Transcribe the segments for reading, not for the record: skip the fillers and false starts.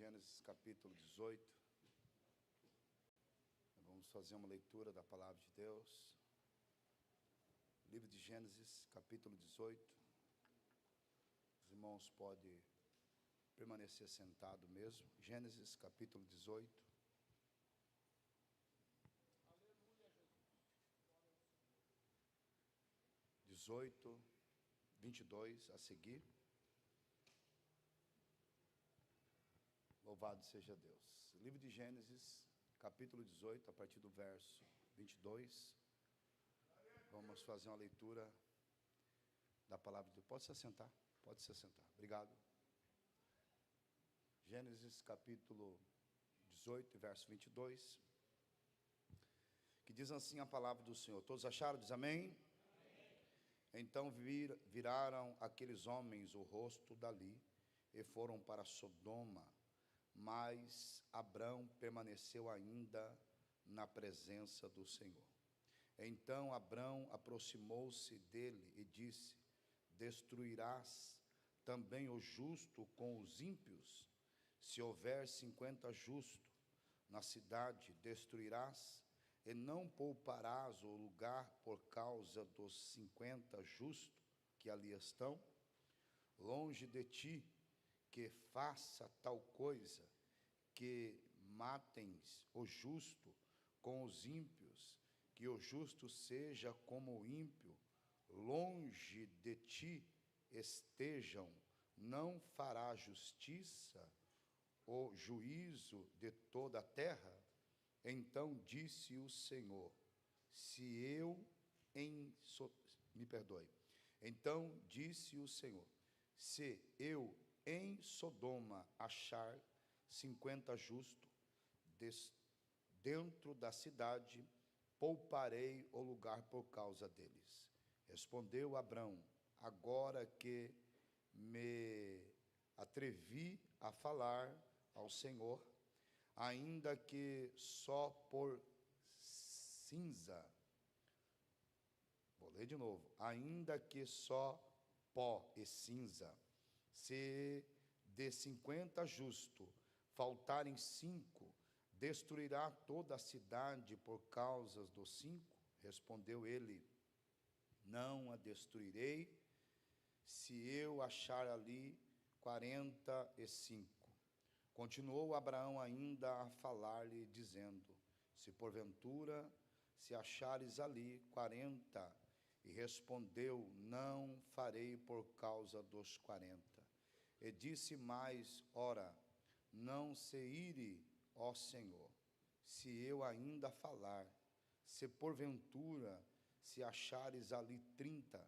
Gênesis capítulo 18. Vamos fazer uma leitura da palavra de Deus. Livro de Gênesis capítulo 18. Os irmãos podem permanecer sentados mesmo. Gênesis capítulo 18. Aleluia, Jesus. 18, 22 a seguir. Louvado seja Deus. Livro de Gênesis, capítulo 18, a partir do verso 22. Vamos fazer uma leitura da palavra de Deus. Pode se assentar, pode se assentar. Obrigado. Gênesis, capítulo 18, verso 22. Que diz assim a palavra do Senhor. Todos acharam? Diz amém? Amém. Então viraram aqueles homens o rosto dali e foram para Sodoma. Mas Abrão permaneceu ainda na presença do Senhor. Então Abrão aproximou-se dele e disse: destruirás também o justo com os ímpios? Se houver 50 justos na cidade, destruirás e não pouparás o lugar por causa dos 50 justos que ali estão? Longe de ti que faça tal coisa, que matem o justo com os ímpios, que o justo seja como o ímpio. Longe de ti estejam, não fará justiça o juízo de toda a terra? Então disse o Senhor: Então disse o Senhor: se eu em Sodoma achar 50 justos dentro da cidade, pouparei o lugar por causa deles. Respondeu Abrão: agora que me atrevi a falar ao Senhor, ainda que só por cinza, vou ler de novo, ainda que só pó e cinza, se de 50 justos faltarem 5, destruirá toda a cidade por causa dos 5? Respondeu ele: não a destruirei, se eu achar ali 45. Continuou Abraão ainda a falar-lhe, dizendo: se porventura se achares ali 40. E respondeu: não farei por causa dos 40. E disse mais: ora, não se ire, ó Senhor, se eu ainda falar, se porventura se achares ali 30.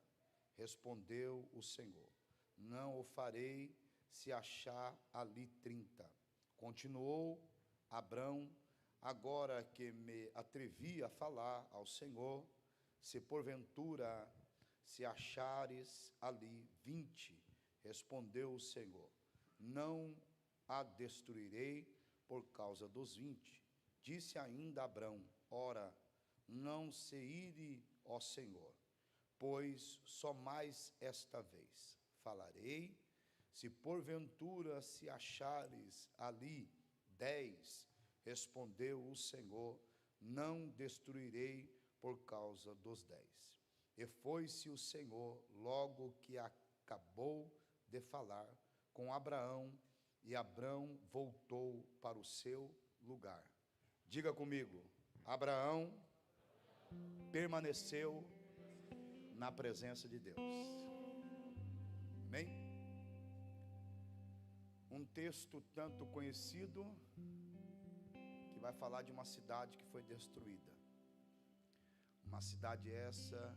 Respondeu o Senhor: não o farei, se achar ali 30. Continuou Abrão: agora que me atrevi a falar ao Senhor, se porventura se achares ali 20. Respondeu o Senhor: não a destruirei por causa dos 20. Disse ainda Abrão: ora, não se ire, ó Senhor, pois só mais esta vez falarei, se porventura se achares ali 10. Respondeu o Senhor: não destruirei por causa dos 10. E foi-se o Senhor logo que acabou de falar com Abraão, e Abrão voltou para o seu lugar. Diga comigo: Abraão permaneceu na presença de Deus. Amém? Um texto tanto conhecido, que vai falar de uma cidade que foi destruída. Uma cidade essa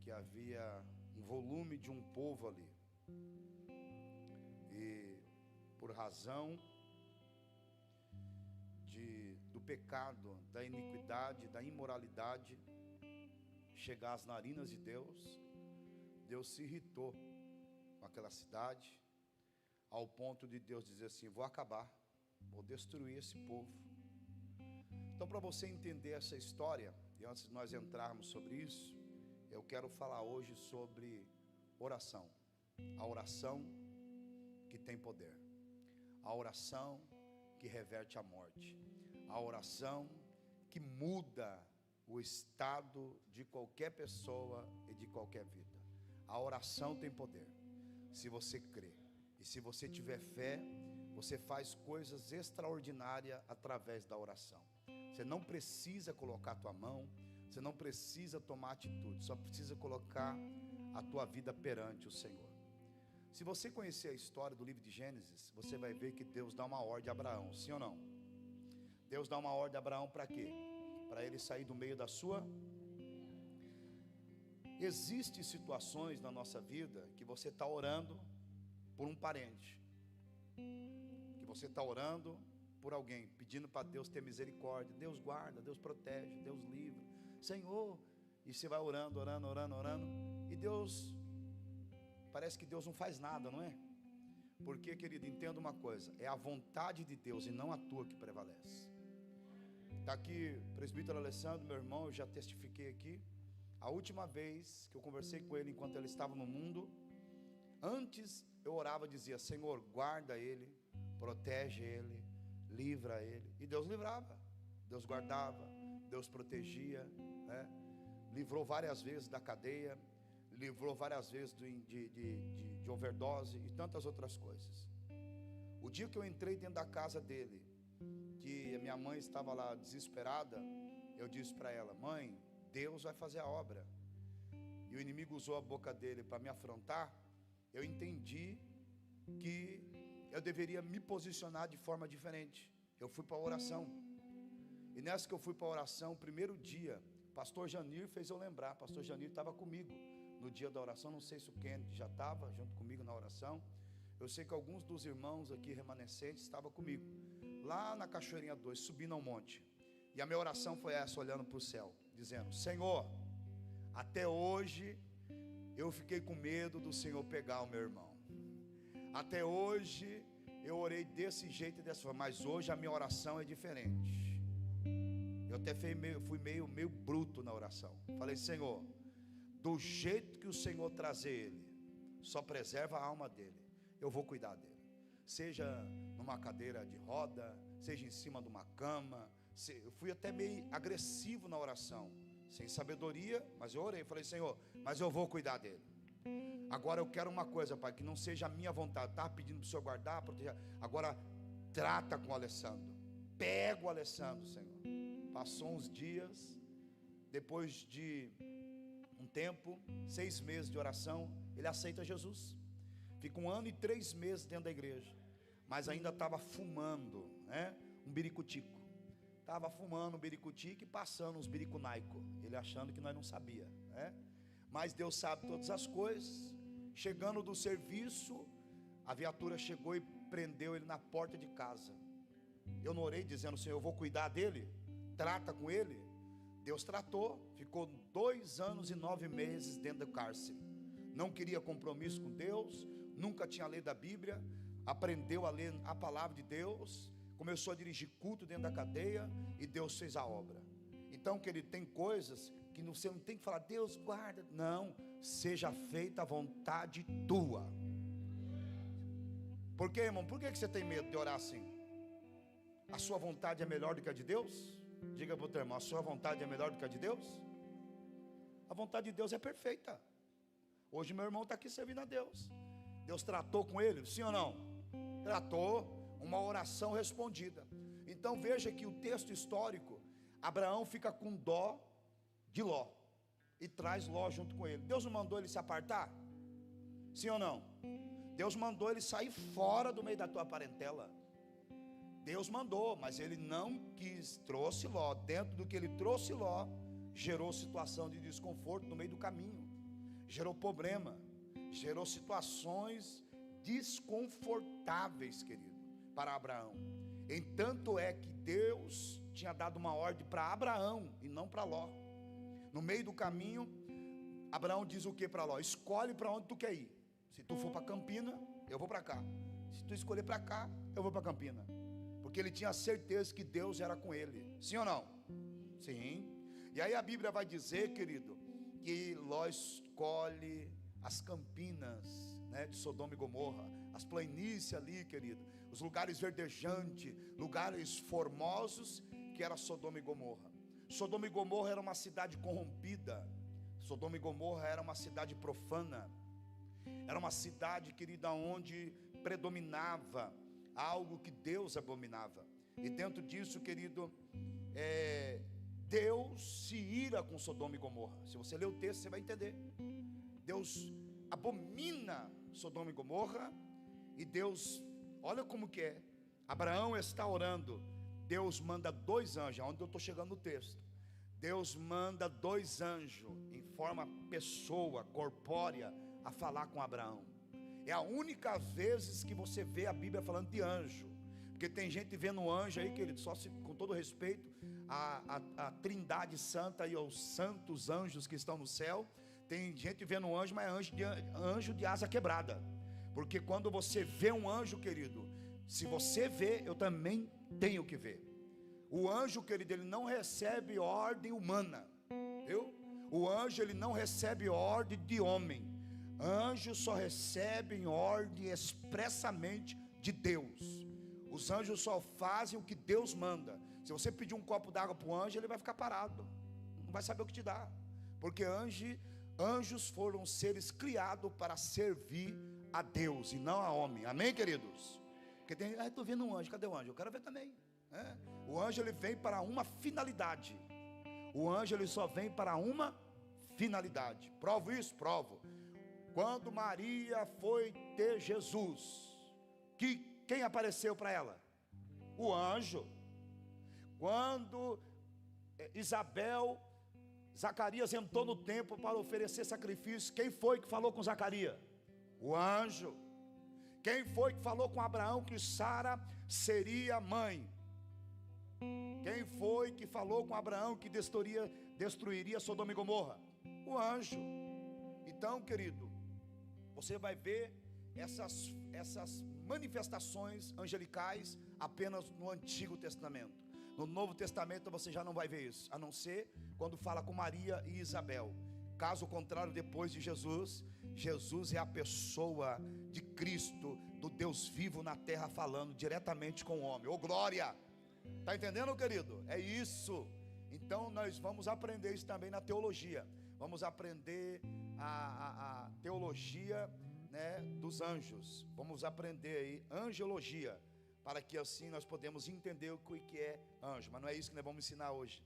que havia um volume de um povo ali. E por razão do pecado, da iniquidade, da imoralidade chegar às narinas de Deus, Deus se irritou com aquela cidade, ao ponto de Deus dizer assim: vou acabar, vou destruir esse povo. Então, para você entender essa história, e antes de nós entrarmos sobre isso, eu quero falar hoje sobre oração. A oração que tem poder. A oração que reverte a morte. A oração que muda o estado de qualquer pessoa e de qualquer vida. A oração tem poder, se você crê. E se você tiver fé, você faz coisas extraordinárias através da oração. Você não precisa colocar a tua mão, você não precisa tomar atitude, só precisa colocar a tua vida perante o Senhor. Se você conhecer a história do livro de Gênesis, você vai ver que Deus dá uma ordem a Abraão, sim ou não? Deus dá uma ordem a Abraão para quê? Para ele sair do meio da sua. Existem situações na nossa vida que você está orando por um parente, que você está orando por alguém, pedindo para Deus ter misericórdia. Deus guarda, Deus protege, Deus livra, Senhor. E você vai orando, orando, orando, orando, e Deus, parece que Deus não faz nada, não é? Porque, querido, entenda uma coisa, é a vontade de Deus e não a tua que prevalece. Está aqui o presbítero Alessandro, meu irmão, eu já testifiquei aqui. A última vez que eu conversei com ele enquanto ele estava no mundo, antes eu orava e dizia: Senhor, guarda ele, protege ele, livra ele. E Deus livrava, Deus guardava, Deus protegia, né? Livrou várias vezes da cadeia, livrou várias vezes de overdose e tantas outras coisas. O dia que eu entrei dentro da casa dele, que a minha mãe estava lá desesperada, eu disse para ela: mãe, Deus vai fazer a obra. E o inimigo usou a boca dele para me afrontar. Eu entendi que eu deveria me posicionar de forma diferente. Eu fui para a oração. E nessa que eu fui para a oração, o primeiro dia, pastor Janir fez eu lembrar. Pastor Janir estava comigo no dia da oração. Não sei se o Kennedy já estava junto comigo na oração. Eu sei que alguns dos irmãos aqui remanescentes estavam comigo lá na Cachoeirinha 2, subindo ao monte. E a minha oração foi essa, olhando para o céu, dizendo: Senhor, até hoje eu fiquei com medo do Senhor pegar o meu irmão. Até hoje eu orei desse jeito e dessa forma, mas hoje a minha oração é diferente. Eu até fui meio bruto na oração. Falei: Senhor, do jeito que o Senhor trazer ele, só preserva a alma dele, eu vou cuidar dele. Seja numa cadeira de roda, seja em cima de uma cama. Eu fui até meio agressivo na oração, sem sabedoria, mas eu orei, falei: Senhor, mas eu vou cuidar dele. Agora eu quero uma coisa, Pai, que não seja a minha vontade. Estava pedindo para o Senhor guardar, proteger. Agora trata com o Alessandro, pega o Alessandro, Senhor. Passou uns dias, depois de um tempo, 6 meses de oração, ele aceita Jesus. Fica 1 ano e 3 meses dentro da igreja, mas ainda estava fumando, né? Um biricutico. Estava fumando um biricutico e passando uns biricunaico. Ele achando que nós não sabia, né? Mas Deus sabe todas as coisas. Chegando do serviço, a viatura chegou e prendeu ele na porta de casa. Eu não orei dizendo: Senhor, eu vou cuidar dele, trata com ele. Deus tratou. Ficou 2 anos e 9 meses dentro do cárcere. Não queria compromisso com Deus, nunca tinha lido a Bíblia, aprendeu a ler a palavra de Deus, começou a dirigir culto dentro da cadeia e Deus fez a obra. Então, querido, tem coisas que você não tem que falar: Deus guarda. Não, seja feita a vontade tua. Por quê, irmão? Por que você tem medo de orar assim? A sua vontade é melhor do que a de Deus? Diga para o teu irmão: a sua vontade é melhor do que a de Deus? A vontade de Deus é perfeita. Hoje meu irmão está aqui servindo a Deus. Deus tratou com ele, sim ou não? Tratou, uma oração respondida. Então veja que o texto histórico, Abraão fica com dó de Ló e traz Ló junto com ele. Deus não mandou ele se apartar? Sim ou não? Deus mandou ele sair fora do meio da tua parentela. Deus mandou, mas ele não quis, trouxe Ló. Dentro do que ele trouxe Ló, gerou situação de desconforto no meio do caminho, gerou problema, gerou situações desconfortáveis, querido, para Abraão. Entanto é que Deus tinha dado uma ordem para Abraão e não para Ló. No meio do caminho, Abraão diz o que para Ló? Escolhe para onde tu quer ir. Se tu for para Campina, eu vou para cá. Se tu escolher para cá, eu vou para Campina. Porque ele tinha certeza que Deus era com ele. Sim ou não? Sim. E aí a Bíblia vai dizer, querido, que Ló escolhe as Campinas, né, de Sodoma e Gomorra, as planícies ali, querido, os lugares verdejantes, lugares formosos, que era Sodoma e Gomorra. Sodoma e Gomorra era uma cidade corrompida, Sodoma e Gomorra era uma cidade profana, era uma cidade, querida, onde predominava algo que Deus abominava. E dentro disso, querido, Deus se ira com Sodoma e Gomorra. Se você ler o texto, você vai entender. Deus abomina Sodoma e Gomorra. E Deus, olha como que é. Abraão está orando, Deus manda 2 anjos, onde eu estou chegando no texto. Deus manda 2 anjos em forma pessoa, corpórea, a falar com Abraão. É a única vez que você vê a Bíblia falando de anjo. Porque tem gente vendo anjo aí, querido, só se, com todo respeito a Trindade Santa e aos santos anjos que estão no céu. Tem gente vendo anjo, mas é anjo de asa quebrada. Porque quando você vê um anjo, querido, se você vê, eu também tenho que ver. O anjo, querido, ele não recebe ordem humana, viu? O anjo, ele não recebe ordem de homem. Anjo só recebe ordem expressamente de Deus. Os anjos só fazem o que Deus manda. Se você pedir um copo d'água para o anjo, ele vai ficar parado, não vai saber o que te dar. Porque anjos foram seres criados para servir a Deus e não a homem. Amém, queridos? Porque tem, estou vendo um anjo, cadê o anjo? Eu quero ver também. O anjo, ele vem para uma finalidade. O anjo, ele só vem para uma finalidade. Provo isso? Provo. Quando Maria foi ter Jesus, quem apareceu para ela? O anjo. Quando Zacarias entrou no templo para oferecer sacrifício, quem foi que falou com Zacarias? O anjo. Quem foi que falou com Abraão que Sara seria mãe? Quem foi que falou com Abraão que destruiria Sodoma e Gomorra? O anjo. Então, querido, você vai ver essas manifestações angelicais apenas no Antigo Testamento. No Novo Testamento você já não vai ver isso, a não ser quando fala com Maria e Isabel. Caso contrário, depois de Jesus, Jesus é a pessoa de Cristo, do Deus vivo na terra, falando diretamente com o homem. Ô glória! Está entendendo, querido? É isso. Então nós vamos aprender isso também na teologia. Vamos aprender a teologia, né, dos anjos. Vamos aprender aí angelologia, para que assim nós podemos entender o que é anjo. Mas não é isso que nós vamos ensinar hoje.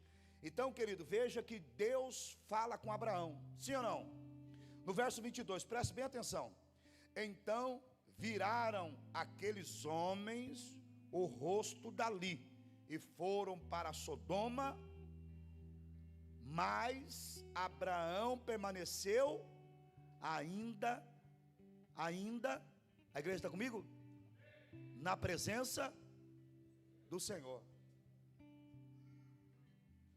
Então, querido, veja que Deus fala com Abraão, sim ou não? No verso 22, preste bem atenção. Então viraram aqueles homens o rosto dali e foram para Sodoma, mas Abraão permaneceu ainda, a igreja está comigo? Na presença do Senhor.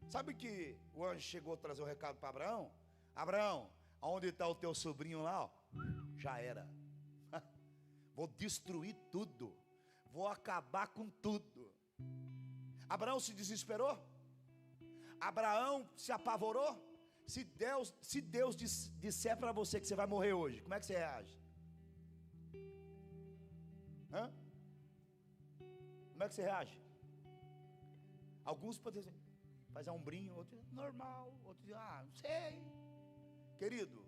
Sabe que o anjo chegou a trazer o recado para Abraão? Abraão, aonde está o teu sobrinho lá? Ó, já era. Vou destruir tudo, vou acabar com tudo. Abraão se desesperou? Abraão se apavorou? Se Deus disser para você que você vai morrer hoje, como é que você reage? Como é que você reage? Alguns podem dizer, faz um ombrinho, outro normal, outro diz, não sei. Querido,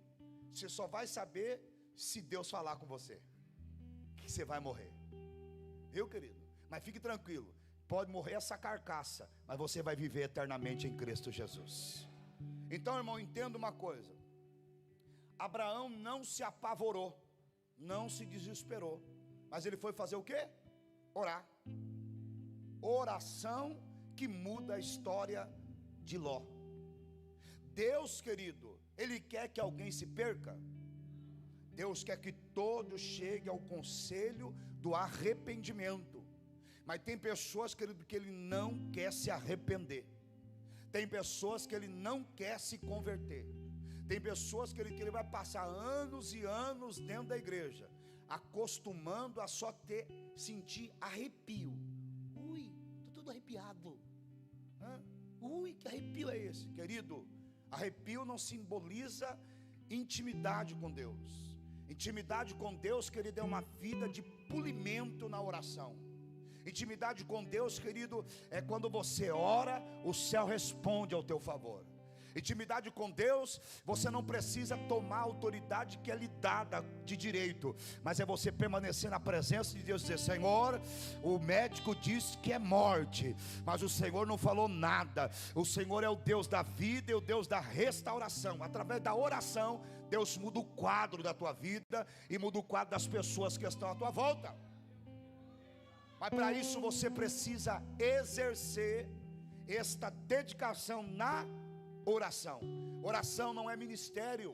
você só vai saber se Deus falar com você que você vai morrer. Viu, querido? Mas fique tranquilo, pode morrer essa carcaça, mas você vai viver eternamente em Cristo Jesus. Então, irmão, entenda uma coisa. Abraão não se apavorou, não se desesperou, mas ele foi fazer o quê? Orar. Oração que muda a história de Ló. Deus, querido, Ele quer que alguém se perca? Deus quer que todos cheguem ao conselho do arrependimento. Mas tem pessoas, querido, que ele não quer se arrepender. Tem pessoas que ele não quer se converter. Tem pessoas que ele vai passar anos e anos dentro da igreja, acostumando a só sentir arrepio. Ui, estou todo arrepiado. Ui, que arrepio é esse? Querido, arrepio não simboliza intimidade com Deus. Intimidade com Deus, querido, é uma vida de polimento na oração. Intimidade com Deus, querido, é quando você ora, o céu responde ao teu favor. Intimidade com Deus, você não precisa tomar a autoridade que é lhe dada de direito, mas é você permanecer na presença de Deus e dizer: Senhor, o médico disse que é morte, mas o Senhor não falou nada. O Senhor é o Deus da vida e o Deus da restauração. Através da oração, Deus muda o quadro da tua vida e muda o quadro das pessoas que estão à tua volta. Mas para isso você precisa exercer esta dedicação na oração. Oração não é ministério.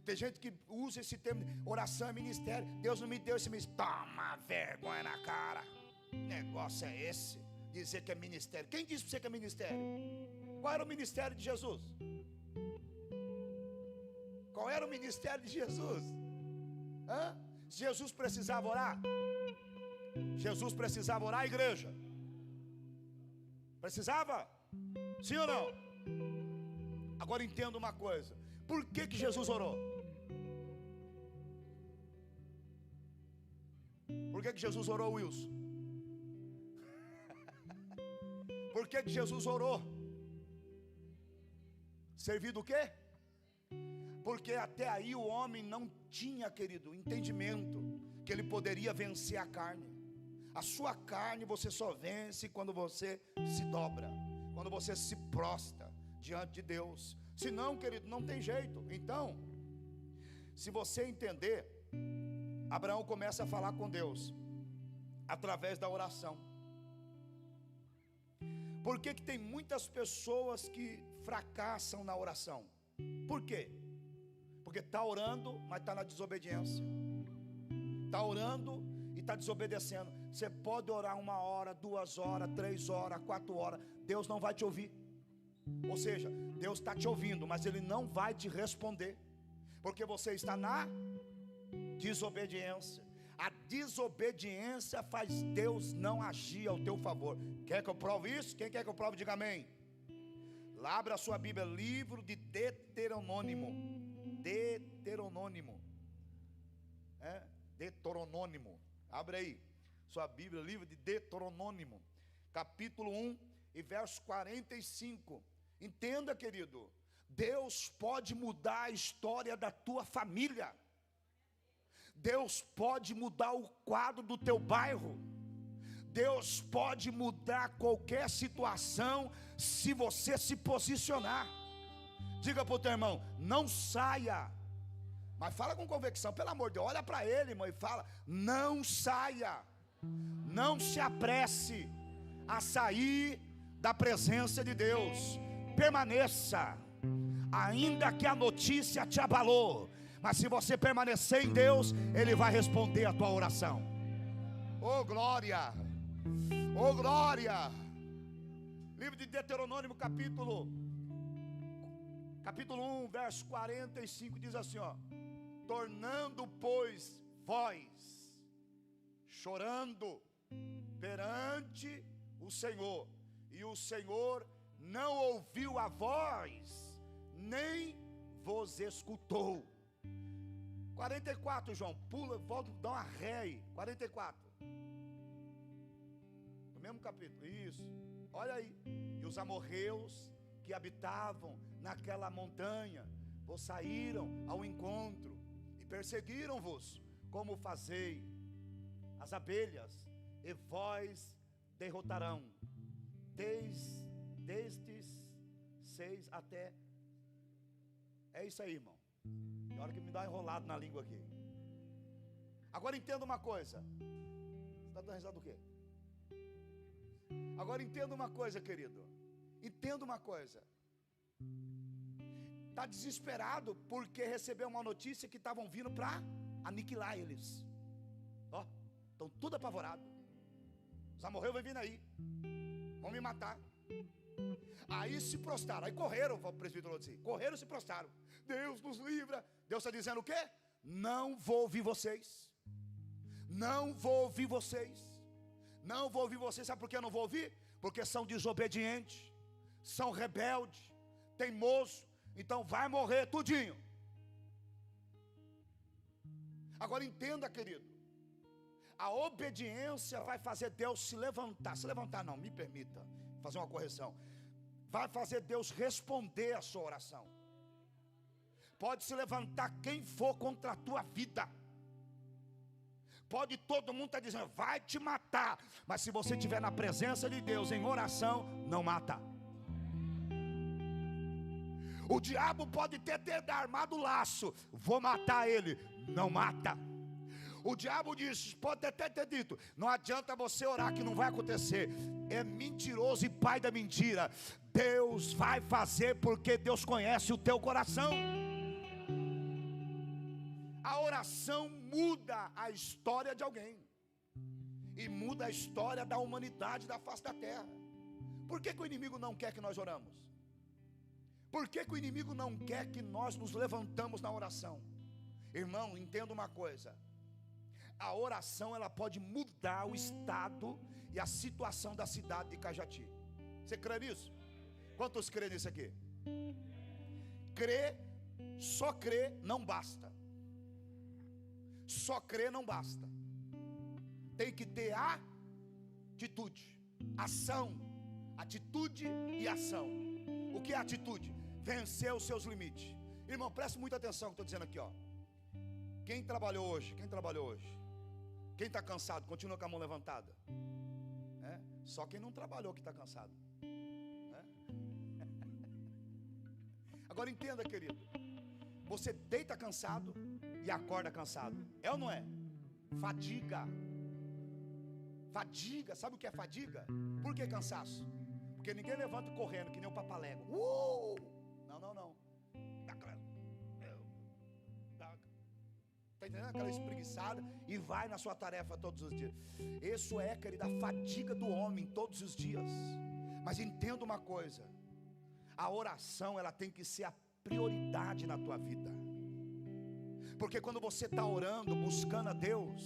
Tem gente que usa esse termo: oração é ministério. Deus não me deu esse ministério. Toma vergonha na cara. Que negócio é esse? Dizer que é ministério. Quem disse para você que é ministério? Qual era o ministério de Jesus? Qual era o ministério de Jesus? Jesus precisava orar? Jesus precisava orar, igreja? Precisava? Sim ou não? Agora entenda uma coisa: por que Jesus orou? Por que Jesus orou, Wilson? Por que Jesus orou? Servir do quê? Porque até aí o homem não tinha, querido, entendimento que ele poderia vencer a carne. A sua carne você só vence quando você se dobra, quando você se prostra diante de Deus. Senão, querido, não tem jeito. Então, se você entender, Abraão começa a falar com Deus através da oração. Por que tem muitas pessoas que fracassam na oração? Por quê? Porque está orando, mas está na desobediência. Está orando e está desobedecendo. Você pode orar 1 hora, 2 horas, 3 horas, 4 horas, Deus não vai te ouvir. Ou seja, Deus está te ouvindo, mas Ele não vai te responder, porque você está na desobediência. A desobediência faz Deus não agir ao teu favor. Quer que eu prove isso? Quem quer que eu prove, diga amém. Abra a sua Bíblia, livro de Deuteronômio. Deuteronômio. Abre aí sua Bíblia, livro de Deuteronômio, capítulo 1 e verso 45. Entenda, querido, Deus pode mudar a história da tua família. Deus pode mudar o quadro do teu bairro. Deus pode mudar qualquer situação se você se posicionar. Diga para o teu irmão: não saia. Mas fala com convicção, pelo amor de Deus, olha para ele, irmão, e fala: não saia. Não se apresse a sair da presença de Deus. Permaneça, ainda que a notícia te abalou, mas se você permanecer em Deus, Ele vai responder a tua oração. Oh glória, oh glória. Livro de Deuteronômio, capítulo 1, verso 45, diz assim, ó: tornando, pois, vós chorando perante o Senhor, e o Senhor não ouviu a voz, nem vos escutou. 44, João, pula, volta, dá uma ré aí. 44, no mesmo capítulo, isso, olha aí. E os amorreus que habitavam naquela montanha vos saíram ao encontro e perseguiram-vos, como fazei as abelhas, e vós derrotarão destes 6 até. É isso aí, irmão. Tem hora que me dá enrolado na língua aqui. Agora entenda uma coisa. Você está dando risada do quê? Agora entenda uma coisa, querido. Entenda uma coisa. Está desesperado porque recebeu uma notícia que estavam vindo para aniquilar eles. Ó, estão tudo apavorados. Os amorreus vão vindo aí, vão me matar. Aí se prostraram, aí correram, o presbítero disse, correram e se prostraram. Deus nos livra. Deus está dizendo o quê? Não vou ouvir vocês. Não vou ouvir vocês. Não vou ouvir vocês. Sabe por que eu não vou ouvir? Porque são desobedientes, são rebeldes, teimosos. Então vai morrer tudinho. Agora entenda, querido, a obediência vai fazer Deus se levantar não, me permita fazer uma correção, vai fazer Deus responder a sua oração. Pode se levantar quem for contra a tua vida, pode todo mundo estar dizendo, vai te matar, mas se você estiver na presença de Deus em oração, não mata. O diabo pode ter armado o laço, vou matar ele, não mata. O diabo diz, pode até ter dito, não adianta você orar que não vai acontecer, é mentiroso e pai da mentira. Deus vai fazer, porque Deus conhece o teu coração. A oração muda a história de alguém, e muda a história da humanidade da face da terra. Por que o inimigo não quer que nós oramos? Por que o inimigo não quer que nós nos levantamos na oração? Irmão, entenda uma coisa, a oração ela pode mudar o estado e a situação da cidade de Cajati. Você crê nisso? Quantos crê nisso aqui? Crer, só crer não basta. Só crer não basta. Tem que ter atitude, ação, atitude e ação. O que é atitude? Vencer os seus limites. Irmão, preste muita atenção no que eu estou dizendo aqui, ó. Quem trabalhou hoje? Quem trabalhou hoje? Quem está cansado? Continua com a mão levantada. Só quem não trabalhou que está cansado. Agora entenda, querido, você deita cansado e acorda cansado, é ou não é? Fadiga. Fadiga, sabe o que é fadiga? Por que cansaço? Porque ninguém levanta correndo que nem o papalego. Não. Está entendendo? Aquela espreguiçada e vai na sua tarefa todos os dias. Isso é, querida, a fadiga do homem todos os dias. Mas entenda uma coisa, a oração ela tem que ser a prioridade na tua vida. Porque quando você está orando, buscando a Deus,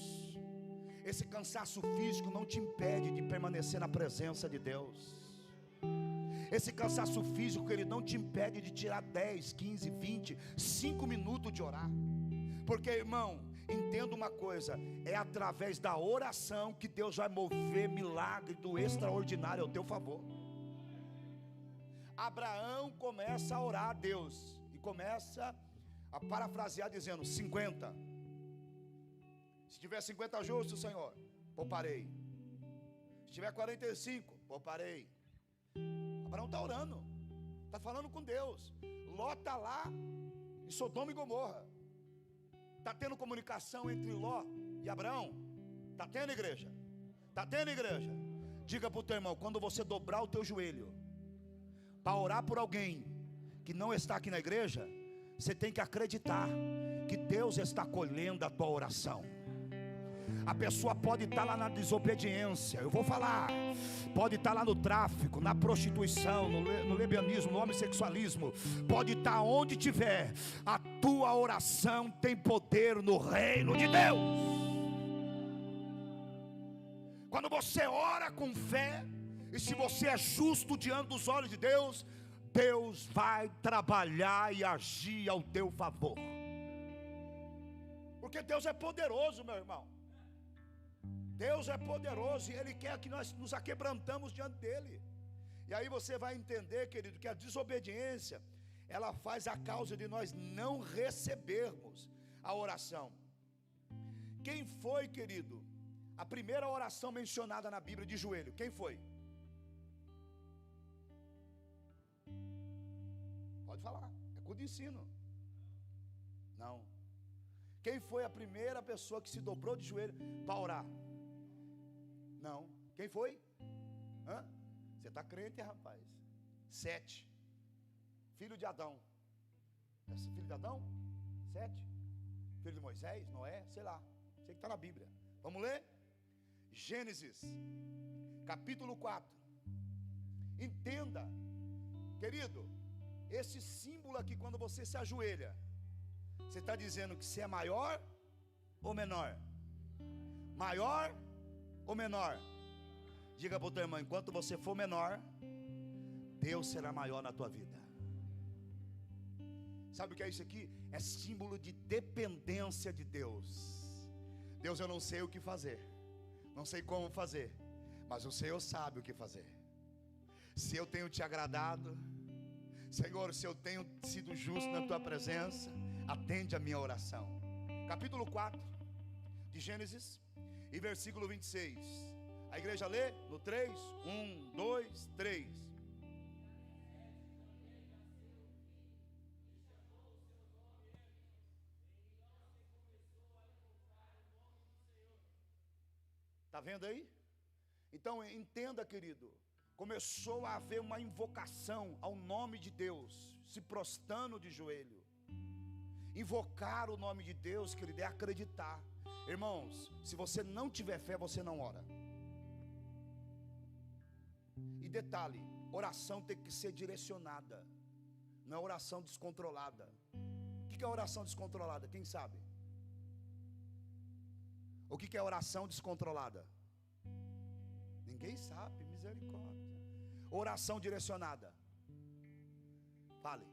esse cansaço físico não te impede de permanecer na presença de Deus. Esse cansaço físico, ele não te impede de tirar 10, 15, 20, 5 minutos de orar. Porque, irmão, entenda uma coisa, é através da oração que Deus vai mover milagre do extraordinário ao teu favor. Abraão começa a orar a Deus e começa a parafrasear dizendo 50. Se tiver 50 justos, Senhor, pouparei. Se tiver 45, pouparei. Abraão está orando, está falando com Deus. Ló está lá em Sodoma e Gomorra. Está tendo comunicação entre Ló e Abraão? Está tendo, igreja? Está tendo, igreja? Diga para o teu irmão, quando você dobrar o teu joelho para orar por alguém que não está aqui na igreja, você tem que acreditar que Deus está colhendo a tua oração. A pessoa pode estar lá na desobediência, eu vou falar, pode estar lá no tráfico, na prostituição, no lesbianismo, no homossexualismo, pode estar onde tiver, a tua oração tem poder no reino de Deus. Quando você ora com fé, e se você é justo diante dos olhos de Deus, Deus vai trabalhar e agir ao teu favor. Porque Deus é poderoso, meu irmão. Deus é poderoso e Ele quer que nós nos aquebrantamos diante dEle. E aí você vai entender, querido, que a desobediência, ela faz a causa de nós não recebermos a oração. Quem foi, querido, a primeira oração mencionada na Bíblia de joelho? Quem foi? Pode falar, é cu de ensino. Não. Quem foi a primeira pessoa que se dobrou de joelho para orar? Não. Quem foi? Você está crente, rapaz? 7. Filho de Adão. Filho de Adão? 7. Filho de Moisés, Noé, sei lá. Sei que está na Bíblia. Vamos ler? Gênesis, capítulo 4. Entenda, querido, esse símbolo aqui, quando você se ajoelha, você está dizendo que você é maior ou menor? Maior ou menor? Diga para o teu irmão, enquanto você for menor, Deus será maior na tua vida. Sabe o que é isso aqui? É símbolo de dependência de Deus. Deus, eu não sei o que fazer, não sei como fazer, mas o Senhor sabe o que fazer. Se eu tenho te agradado, Senhor, se eu tenho sido justo na tua presença, atende a minha oração. Capítulo 4 de Gênesis e versículo 26. A igreja lê no 3, 1, 2, 3. Está vendo aí? Então entenda, querido, começou a haver uma invocação ao nome de Deus, se prostrando de joelho. Invocar o nome de Deus, querido, é acreditar. Irmãos, se você não tiver fé, você não ora. E detalhe, oração tem que ser direcionada, não é oração descontrolada. O que é oração descontrolada? Quem sabe? O que é oração descontrolada? Ninguém sabe, misericórdia. Oração direcionada. Fale.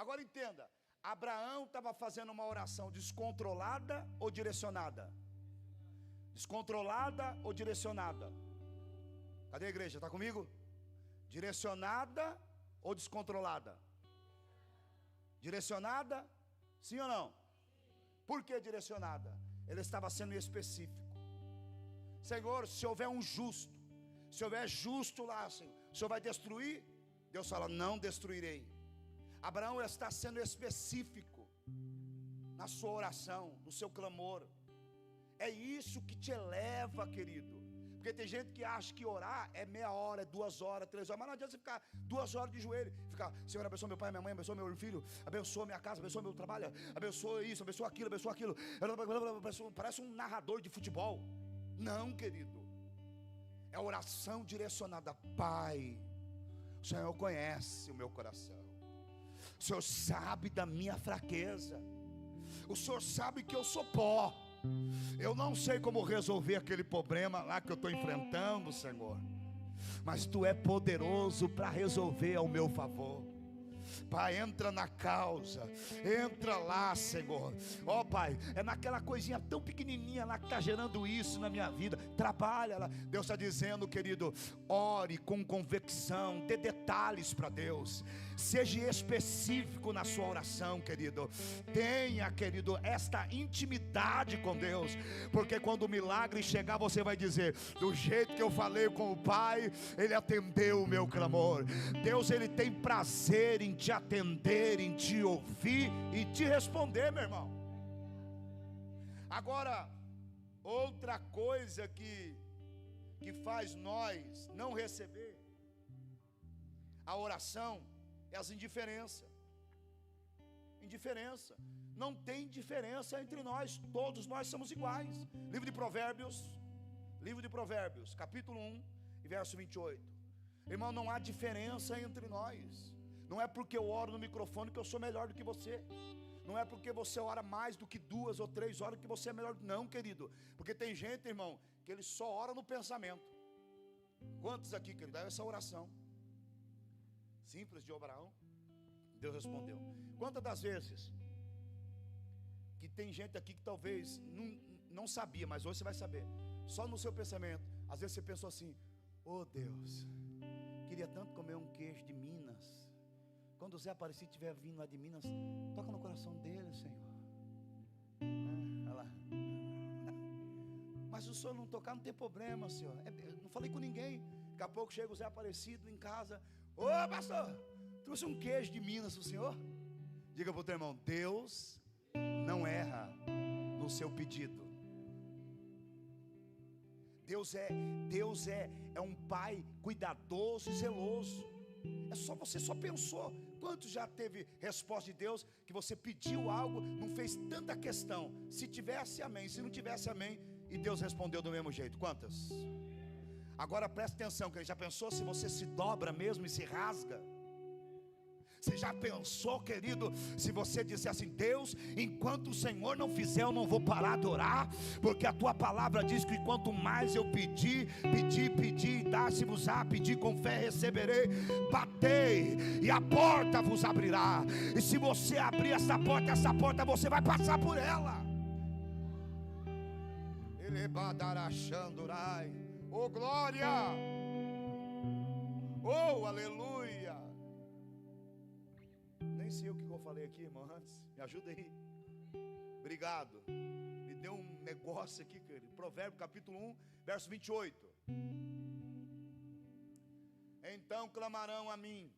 Agora entenda, Abraão estava fazendo uma oração descontrolada ou direcionada? Descontrolada ou direcionada? Cadê a igreja? Está comigo? Direcionada ou descontrolada? Direcionada? Sim ou não? Por que direcionada? Ele estava sendo específico. Senhor, se houver um justo, se houver justo lá, Senhor, o Senhor vai destruir? Deus fala, não destruirei. Abraão está sendo específico na sua oração, no seu clamor. É isso que te eleva, querido. Porque tem gente que acha que orar é meia hora, é 2 horas, 3 horas. Mas não adianta você ficar 2 horas de joelho. Ficar, Senhor, abençoa meu pai, minha mãe, abençoa meu filho, abençoa minha casa, abençoa meu trabalho, abençoa isso, abençoa aquilo, abençoa aquilo. Parece um narrador de futebol. Não, querido. É oração direcionada. Pai, o Senhor conhece o meu coração. O Senhor sabe da minha fraqueza. O Senhor sabe que eu sou pó. Eu não sei como resolver aquele problema lá que eu estou enfrentando, Senhor, mas Tu é poderoso para resolver ao meu favor. Pai, entra na causa, entra lá, Senhor. Ó Pai, é naquela coisinha tão pequenininha lá que está gerando isso na minha vida. Trabalha lá. Deus está dizendo, querido, ore com convicção, dê detalhes para Deus. Seja específico na sua oração, querido. Tenha, querido, esta intimidade com Deus, porque quando o milagre chegar, você vai dizer, do jeito que eu falei com o Pai, Ele atendeu o meu clamor. Deus, Ele tem prazer em te atender, em te ouvir e te responder, meu irmão. Agora, outra coisa que faz nós não receber a oração é as indiferenças. Indiferença. Não tem diferença entre nós. Todos nós somos iguais. Livro de Provérbios, capítulo 1 e verso 28. Irmão, não há diferença entre nós. Não é porque eu oro no microfone que eu sou melhor do que você. Não é porque você ora mais do que 2 ou 3 horas que você é melhor. Não, querido. Porque tem gente, irmão, que ele só ora no pensamento. Quantos aqui, querido, dá essa oração simples de Abraão? Deus respondeu. Quantas das vezes que tem gente aqui que talvez não sabia, mas hoje você vai saber. Só no seu pensamento. Às vezes você pensou assim, oh Deus, queria tanto comer um queijo de Minas. Quando o Zé Aparecido estiver vindo lá de Minas, toca no coração dele, Senhor. Olha lá. Mas se o Senhor não tocar, não tem problema, Senhor. Não falei com ninguém. Daqui a pouco chega o Zé Aparecido em casa. Ô pastor, trouxe um queijo de Minas para o Senhor. Diga para o teu irmão, Deus não erra no seu pedido. Deus é um pai cuidadoso e zeloso. É só você só pensou. Quanto já teve resposta de Deus que você pediu algo, não fez tanta questão. Se tivesse, amém. Se não tivesse, amém. E Deus respondeu do mesmo jeito. Quantas? Agora preste atenção, que ele já pensou se você se dobra mesmo e se rasga? Você já pensou, querido, se você disser assim: Deus, enquanto o Senhor não fizer, eu não vou parar de orar, porque a tua palavra diz que quanto mais eu pedir, e dar-se-vos-á, pedir com fé receberei, batei e a porta vos abrirá. E se você abrir essa porta você vai passar por ela. Oh glória, oh aleluia. Nem sei o que eu falei aqui, irmão, antes. Me ajuda aí. Obrigado. Me deu um negócio aqui, querido. Provérbio capítulo 1, verso 28. Então clamarão a mim,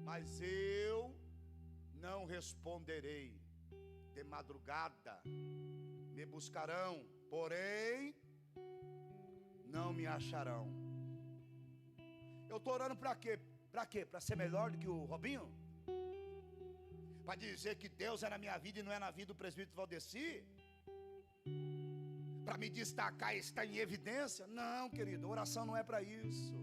mas eu não responderei. De madrugada me buscarão, porém não me acharão. Eu estou orando para quê? Para quê? Para ser melhor do que o Robinho? Para dizer que Deus é na minha vida e não é na vida do presbítero Valdeci? Para me destacar e estar em evidência? Não, querido, oração não é para isso.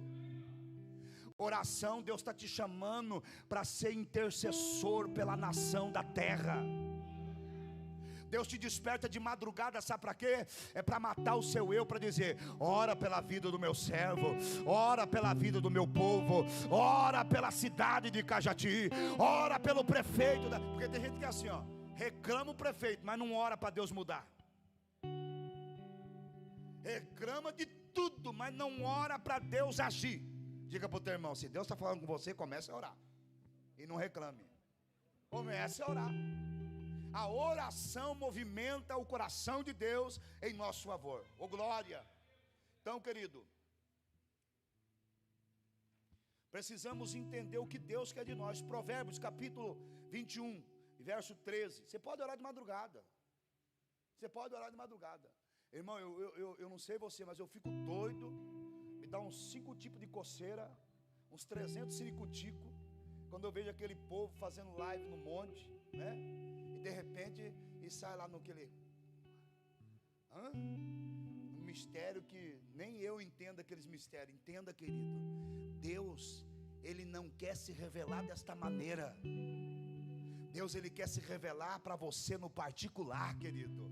Oração, Deus está te chamando para ser intercessor pela nação da terra. Deus te desperta de madrugada, sabe para quê? É para matar o seu eu, para dizer: ora pela vida do meu servo, ora pela vida do meu povo, ora pela cidade de Cajati, ora pelo prefeito porque tem gente que é assim, ó, reclama o prefeito, mas não ora para Deus mudar. Reclama de tudo, mas não ora para Deus agir. Diga para o teu irmão: se Deus está falando com você, comece a orar. E não reclame. Comece a orar. A oração movimenta o coração de Deus em nosso favor. Oh glória. Então, querido, precisamos entender o que Deus quer de nós. Provérbios capítulo 21, verso 13. Você pode orar de madrugada. Você pode orar de madrugada. Irmão, eu não sei você, mas eu fico doido. Me dá uns 5 tipos de coceira, uns 300 siricutico, quando eu vejo aquele povo fazendo live no monte, né? E de repente, e sai lá no aquele um mistério que nem eu entendo aqueles mistérios. Entenda, querido, Deus, Ele não quer se revelar desta maneira. Deus, Ele quer se revelar para você no particular, querido.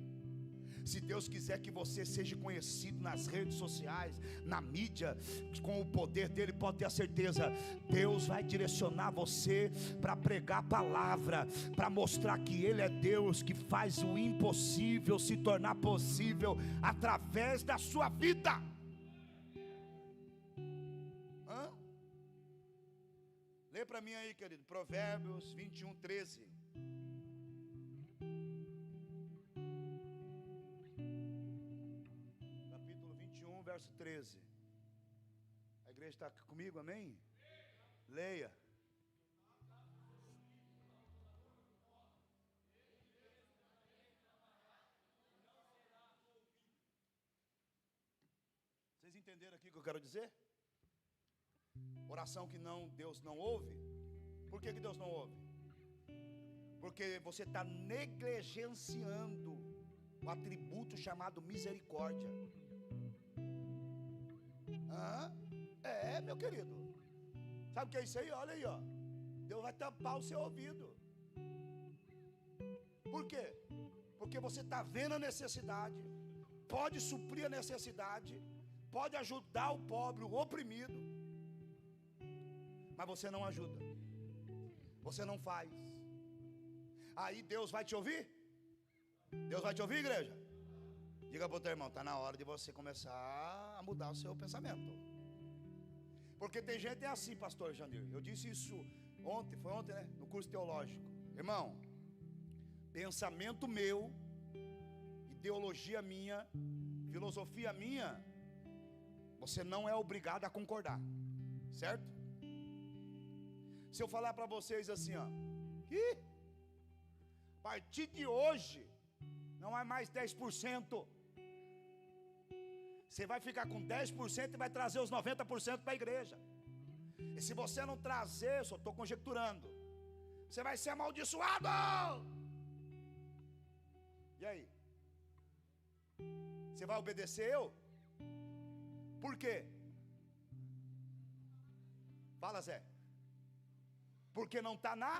Se Deus quiser que você seja conhecido nas redes sociais, na mídia, com o poder dele, pode ter a certeza, Deus vai direcionar você para pregar a palavra, para mostrar que Ele é Deus, que faz o impossível se tornar possível através da sua vida. Lê para mim aí, querido, Provérbios 21, 13. Verso 13. A igreja está comigo, amém? Leia. Vocês entenderam aqui o que eu quero dizer? Oração que não, Deus não ouve. Por que Deus não ouve? Porque você está negligenciando o atributo chamado misericórdia. Meu querido, sabe o que é isso aí? Olha aí, ó. Deus vai tampar o seu ouvido. Por quê? Porque você está vendo a necessidade, pode suprir a necessidade, pode ajudar o pobre, o oprimido, mas você não ajuda, você não faz. Aí Deus vai te ouvir? Deus vai te ouvir, igreja? Diga para o teu irmão: está na hora de você começar a mudar o seu pensamento. Porque tem gente que é assim, pastor Jandir. Eu disse isso ontem, foi ontem, né? No curso teológico. Irmão, pensamento meu, ideologia minha, filosofia minha, você não é obrigado a concordar, certo? Se eu falar para vocês assim, ó, que a partir de hoje não é mais 10%. Você vai ficar com 10% e vai trazer os 90% para a igreja. E se você não trazer, só estou conjecturando, você vai ser amaldiçoado. E aí? Você vai obedecer eu? Por quê? Fala, Zé. porque não está na.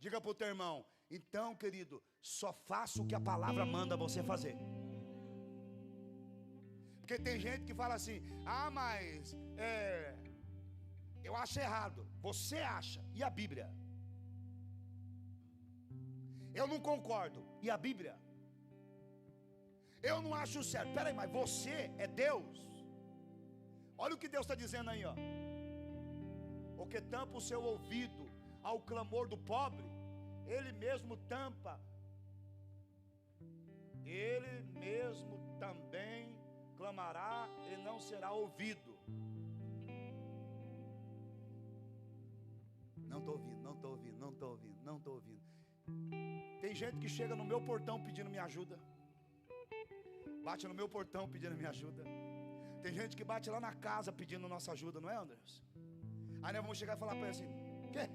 Diga para o teu irmão: então, querido, só faça o que a palavra manda você fazer. Porque tem gente que fala assim: ah, mas eu acho errado. Você acha, e a Bíblia? Eu não concordo, e a Bíblia? Eu não acho certo. Peraí, mas você é Deus? Olha o que Deus está dizendo aí, ó. Porque tampa o seu ouvido ao clamor do pobre, Ele mesmo tampa, Ele mesmo também clamará e não será ouvido. Não estou ouvindo, não estou ouvindo, não estou ouvindo, não estou ouvindo. Tem gente que chega no meu portão pedindo minha ajuda, bate no meu portão pedindo minha ajuda. Tem gente que bate lá na casa pedindo nossa ajuda, não é, Anderson? Aí nós vamos chegar e falar para ele assim: quê?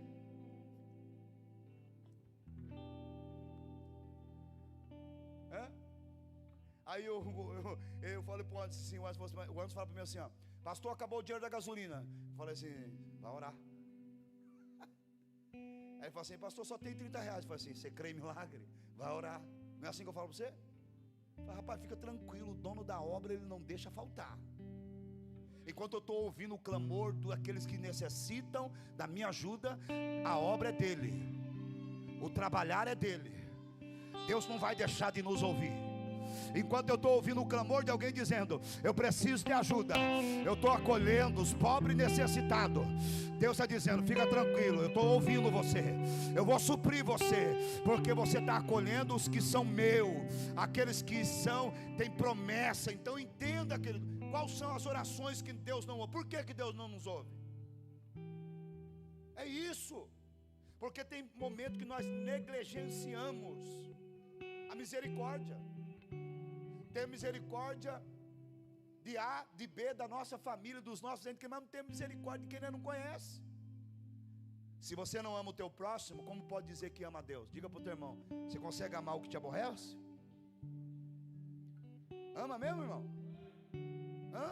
Aí eu falei para o Anderson assim, o Anderson fala para mim assim, ó: pastor, acabou o dinheiro da gasolina. Eu falei assim: vai orar. Aí ele falou assim: pastor, só tem 30 reais. Eu falei assim: você crê em milagre? Vai orar. Não é assim que eu falo para você? Eu falei: rapaz, fica tranquilo, o dono da obra, ele não deixa faltar. Enquanto eu estou ouvindo o clamor daqueles que necessitam da minha ajuda, a obra é dele, o trabalhar é dele. Deus não vai deixar de nos ouvir. Enquanto eu estou ouvindo o clamor de alguém dizendo: eu preciso de ajuda, eu estou acolhendo os pobres necessitados, Deus está dizendo: fica tranquilo, eu estou ouvindo você, eu vou suprir você, porque você está acolhendo os que são meus, aqueles que têm promessa. Então entenda, querido, quais são as orações que Deus não ouve. Por que Deus não nos ouve? É isso, porque tem momento que nós negligenciamos a misericórdia. Ter misericórdia de A, de B, da nossa família, dos nossos entes, mas não tem misericórdia de quem não conhece. Se você não ama o teu próximo, como pode dizer que ama a Deus? Diga para o teu irmão: você consegue amar o que te aborrece? Ama mesmo, irmão? Hã?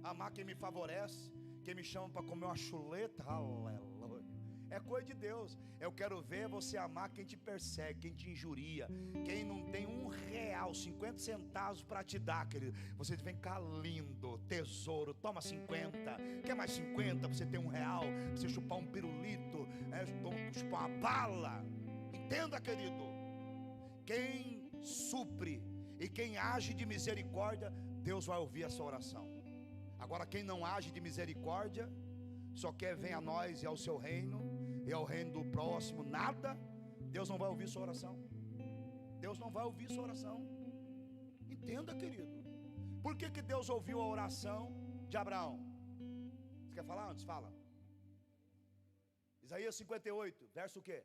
Amar quem me favorece, quem me chama para comer uma chuleta, aleluia, é coisa de Deus. Eu quero ver você amar quem te persegue, quem te injuria, quem não tem R$1, 50 centavos para te dar, querido. Você vem cá, lindo, tesouro, toma 50, quer mais 50 para você ter R$1, para você chupar um pirulito, chupar uma bala. Entenda, querido, quem supre e quem age de misericórdia, Deus vai ouvir essa oração. Agora, quem não age de misericórdia, só quer vir a nós e ao seu reino, e ao reino do próximo, nada, Deus não vai ouvir sua oração. Deus não vai ouvir sua oração. Entenda, querido. Por que Deus ouviu a oração de Abraão? Você quer falar antes? Fala. Isaías 58, verso o quê?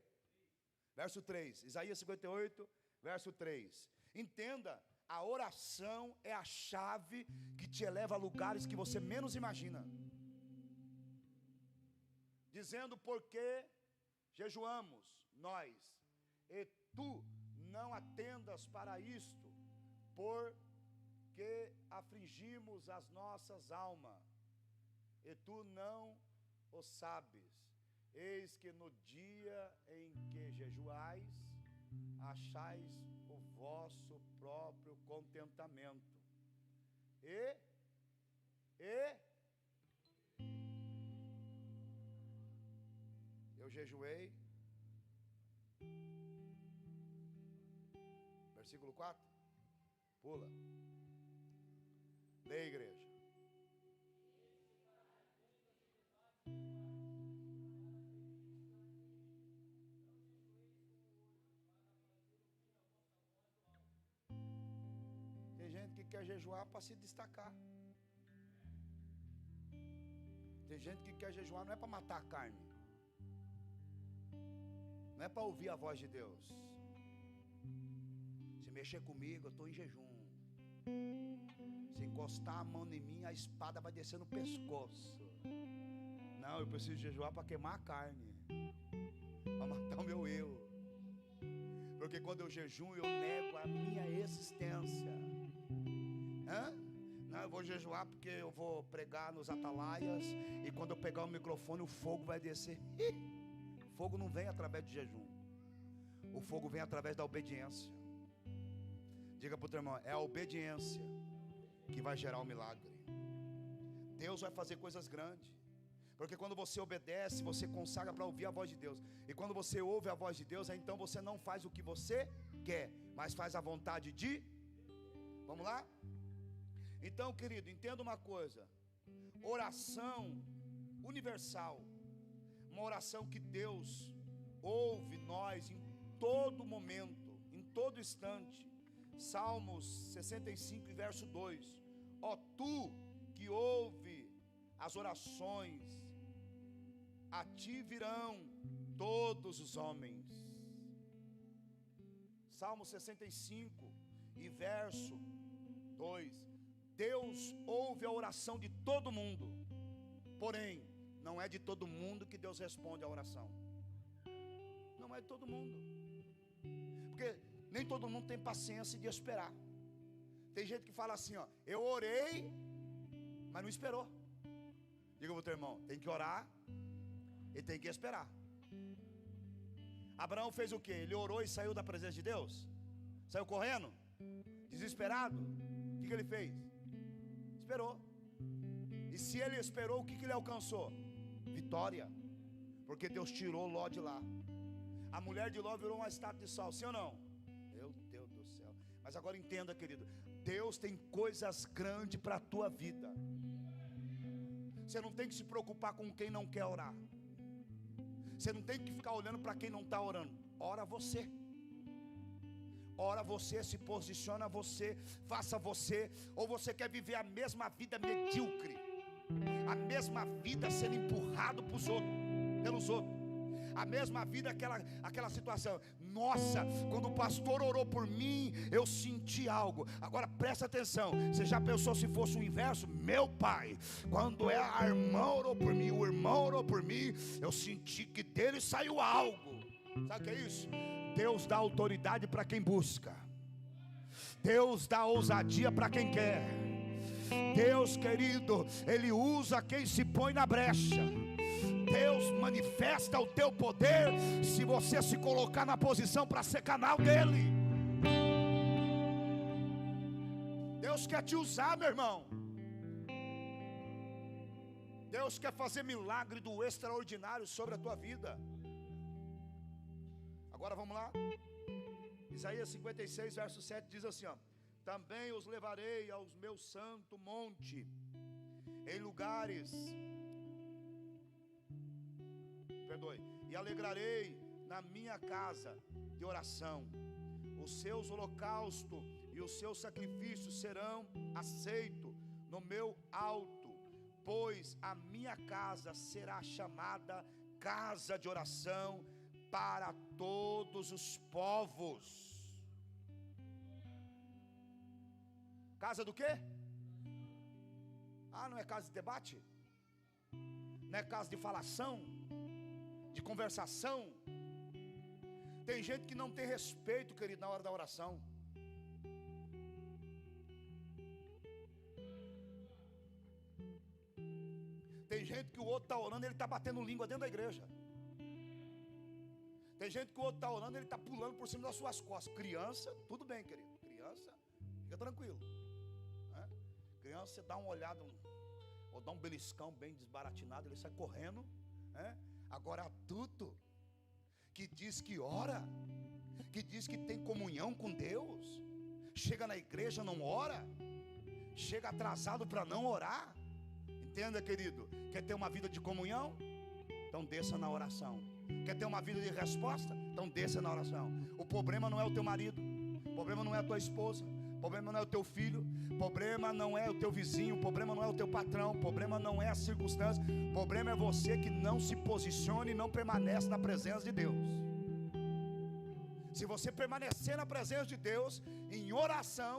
Verso 3. Isaías 58, verso 3. Entenda, a oração é a chave que te eleva a lugares que você menos imagina. Dizendo: porque jejuamos nós, e tu não atendas para isto, porque afligimos as nossas almas, e tu não o sabes. Eis que no dia em que jejuais, achais o vosso próprio contentamento. Eu jejuei. Versículo 4. Pula. Lê, igreja. Tem gente que quer jejuar para se destacar. Tem gente que quer jejuar não é para matar a carne, não é para ouvir a voz de Deus. Se mexer comigo, eu estou em jejum. Se encostar a mão em mim, a espada vai descer no pescoço. Não, eu preciso jejuar para queimar a carne, para matar o meu eu. Porque quando eu jejum, eu nego a minha existência. eu vou jejuar porque eu vou pregar nos atalaias, e quando eu pegar o microfone o fogo vai descer. O fogo não vem através de jejum, o fogo vem através da obediência. Diga para o teu irmão, é a obediência que vai gerar o milagre. Deus vai fazer coisas grandes, porque quando você obedece, você consagra para ouvir a voz de Deus. E quando você ouve a voz de Deus, então você não faz o que você quer, mas faz a vontade de... Vamos lá? Então, querido, entenda uma coisa: oração universal, uma oração que Deus ouve nós em todo momento, em todo instante. Salmos 65, verso 2: ó tu que ouve as orações, a ti virão todos os homens. Salmo 65 e verso 2: Deus ouve a oração de todo mundo, porém não é de todo mundo que Deus responde a oração. Não é de todo mundo, porque nem todo mundo tem paciência de esperar. Tem gente que fala assim, ó, eu orei, mas não esperou. Diga para o teu irmão, tem que orar e tem que esperar. Abraão fez o quê? Ele orou e saiu da presença de Deus? Saiu correndo? Desesperado? O que ele fez? Esperou. E se ele esperou, o que ele alcançou? Vitória. Porque Deus tirou Ló de lá. A mulher de Ló virou uma estátua de sal, sim ou não? Meu Deus do céu. Mas agora entenda, querido, Deus tem coisas grandes para a tua vida. Você não tem que se preocupar com quem não quer orar. Você não tem que ficar olhando para quem não está orando. Ora você. Ora você, se posiciona você, faça você. Ou você quer viver a mesma vida medíocre, a mesma vida sendo empurrado pelos outros, a mesma vida, aquela situação. Nossa, quando o pastor orou por mim, eu senti algo. Agora presta atenção, você já pensou se fosse o inverso? Meu pai, quando a irmã orou por mim, o irmão orou por mim, eu senti que dele saiu algo. Sabe o que é isso? Deus dá autoridade para quem busca. Deus dá ousadia para quem quer. Deus, querido, Ele usa quem se põe na brecha. Deus manifesta o teu poder se você se colocar na posição para ser canal dele. Deus quer te usar, meu irmão. Deus quer fazer milagre do extraordinário sobre a tua vida. Agora vamos lá. Isaías 56, verso 7 diz assim, ó: também os levarei aos meus santo monte, em lugares, e alegrarei na minha casa de oração. Os seus holocaustos e os seus sacrifícios serão aceitos no meu alto, pois a minha casa será chamada casa de oração para todos os povos. Casa do quê? Ah, não é casa de debate? Não é casa de falação? De conversação? Tem gente que não tem respeito, querido, na hora da oração. Tem gente que o outro está orando, ele está batendo língua dentro da igreja. Tem gente que o outro está orando, ele está pulando por cima das suas costas. Criança, tudo bem, querido. Criança, fica tranquilo, né? Criança, você dá uma olhada, ou dá um beliscão bem desbaratinado, ele sai correndo, né? Agora adulto, que diz que ora, que diz que tem comunhão com Deus, chega na igreja, não ora, chega atrasado para não orar. Entenda, querido, quer ter uma vida de comunhão? Então desça na oração. Quer ter uma vida de resposta? Então desça na oração. O problema não é o teu marido, o problema não é a tua esposa, o problema não é o teu filho, o problema não é o teu vizinho, o problema não é o teu patrão, o problema não é a circunstância, o problema é você que não se posiciona e não permanece na presença de Deus. Se você permanecer na presença de Deus, em oração,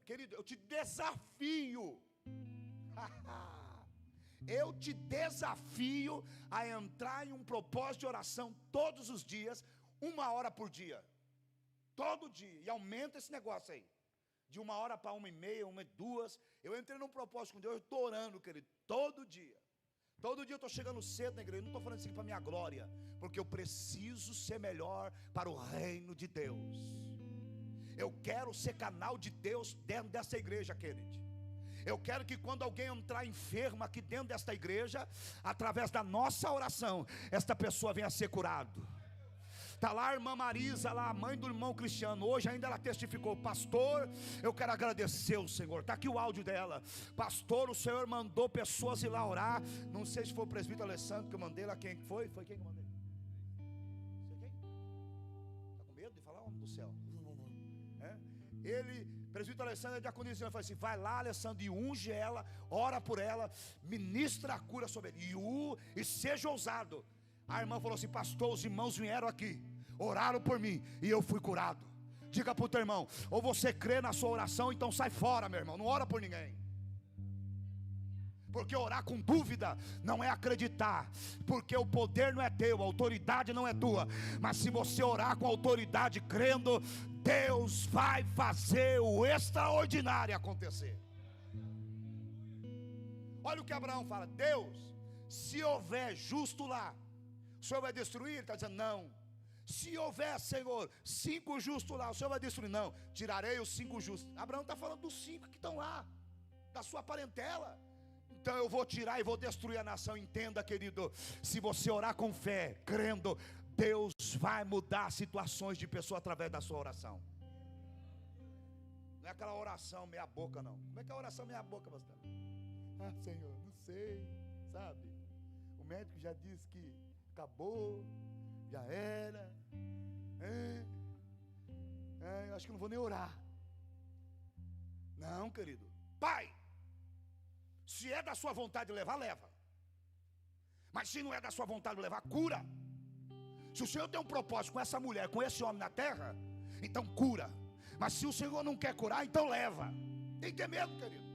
querido, eu te desafio eu te desafio a entrar em um propósito de oração todos os dias, 1 hora por dia, todo dia, e aumenta esse negócio aí. de 1h para 1h30, 1h, 2h. Eu entrei num propósito com Deus, eu estou orando, querido, todo dia. Todo dia eu estou chegando cedo na igreja. Não estou falando isso aqui para minha glória, porque eu preciso ser melhor para o reino de Deus. Eu quero ser canal de Deus dentro dessa igreja, querido. Eu quero que quando alguém entrar enfermo aqui dentro desta igreja, através da nossa oração, esta pessoa venha a ser curado. Está lá a irmã Marisa, lá, a mãe do irmão Cristiano. Hoje ainda ela testificou: pastor, eu quero agradecer o Senhor. Está aqui o áudio dela: pastor, o Senhor mandou pessoas ir lá orar. Não sei se foi o presbítero Alessandro que eu mandei lá. Quem foi? Foi quem que eu mandei? Sei quem? Está com medo de falar? Homem do céu. Ele, presbítero Alessandro, diaconizando, falou assim: vai lá, Alessandro, e unge ela, ora por ela, ministra a cura sobre ele, e seja ousado. A irmã falou assim: pastor, os irmãos vieram aqui, oraram por mim, e eu fui curado. Diga para o teu irmão: ou você crê na sua oração, então sai fora, meu irmão, não ora por ninguém. Porque orar com dúvida não é acreditar, porque o poder não é teu, a autoridade não é tua. Mas se você orar com autoridade, crendo, Deus vai fazer o extraordinário acontecer. Olha o que Abraão fala: Deus, se houver justo lá, o Senhor vai destruir? Ele está dizendo: não. Se houver, Senhor, 5 justos lá, o Senhor vai destruir? Não, tirarei os 5 justos. Abraão está falando dos 5 que estão lá, da sua parentela. Então eu vou tirar e vou destruir a nação. Entenda, querido, se você orar com fé, crendo, Deus vai mudar situações de pessoa através da sua oração. Não é aquela oração meia boca, não. Como é que é a oração meia boca, pastor? Ah, Senhor, não sei, sabe? O médico já disse que acabou, já era. Eu acho que não vou nem orar. Não, querido. Pai, se é da sua vontade de levar, leva. Mas se não é da sua vontade de levar, cura. Se o Senhor tem um propósito com essa mulher, com esse homem na terra, então cura. Mas se o Senhor não quer curar, então leva. Tem que ter medo, querido.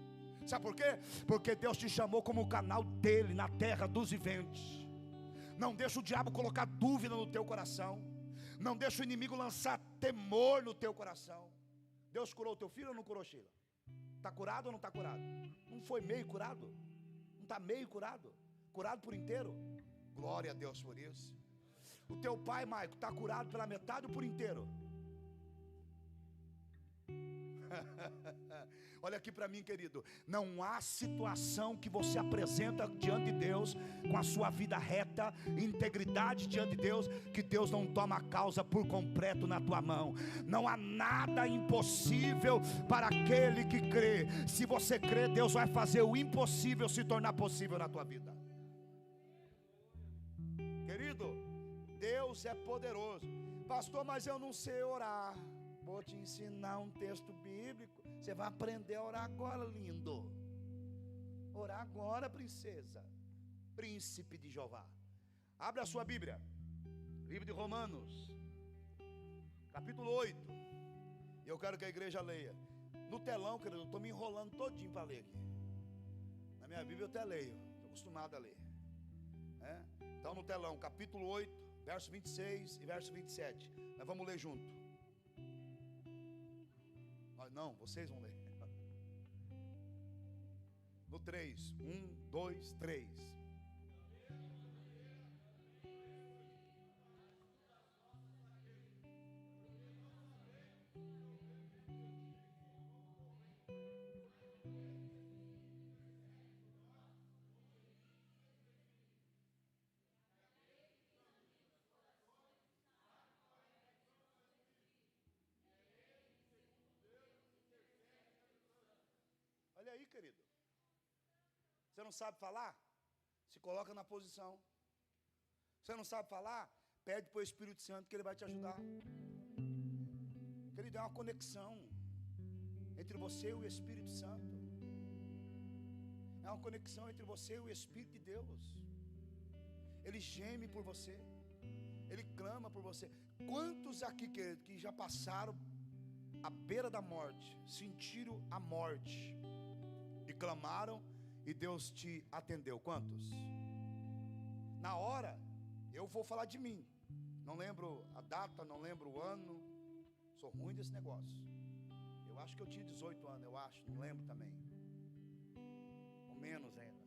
Sabe por quê? Porque Deus te chamou como canal dele na terra dos viventes. Não deixa o diabo colocar dúvida no teu coração. Não deixa o inimigo lançar temor no teu coração. Deus curou o teu filho ou não curou, Sheila? Está curado ou não está curado? Não foi meio curado? Não está meio curado? Curado por inteiro? Glória a Deus por isso. O teu pai, Maico, está curado pela metade ou por inteiro? Olha aqui para mim, querido. Não há situação que você apresenta diante de Deus, com a sua vida reta, integridade diante de Deus, que Deus não toma a causa por completo na tua mão. Não há nada impossível para aquele que crê. Se você crê, Deus vai fazer o impossível se tornar possível na tua vida. Querido, Deus é poderoso. Pastor, mas eu não sei orar. Vou te ensinar um texto bíblico. Você vai aprender a orar agora, lindo. Orar agora, princesa. Príncipe de Jeová. Abre a sua Bíblia. Livro de Romanos, capítulo 8. E eu quero que a igreja leia. No telão, querido, eu estou me enrolando todinho para ler aqui. Na minha Bíblia eu até leio. Estou acostumado a ler. Então no telão, capítulo 8, verso 26 e verso 27. Nós vamos ler junto. Não, vocês vão ler. No 3, 1, 2, 3. Olha aí, querido. Você não sabe falar? Se coloca na posição. Você não sabe falar? Pede para o Espírito Santo que ele vai te ajudar. Querido, é uma conexão entre você e o Espírito Santo. É uma conexão entre você e o Espírito de Deus. Ele geme por você. Ele clama por você. Quantos aqui, querido, que já passaram à beira da morte, sentiram a morte e clamaram e Deus te atendeu? Quantos? Na hora, eu vou falar de mim. Não lembro a data, não lembro o ano. Sou ruim desse negócio. Eu acho que eu tinha 18 anos, eu acho, não lembro também. Ou menos ainda.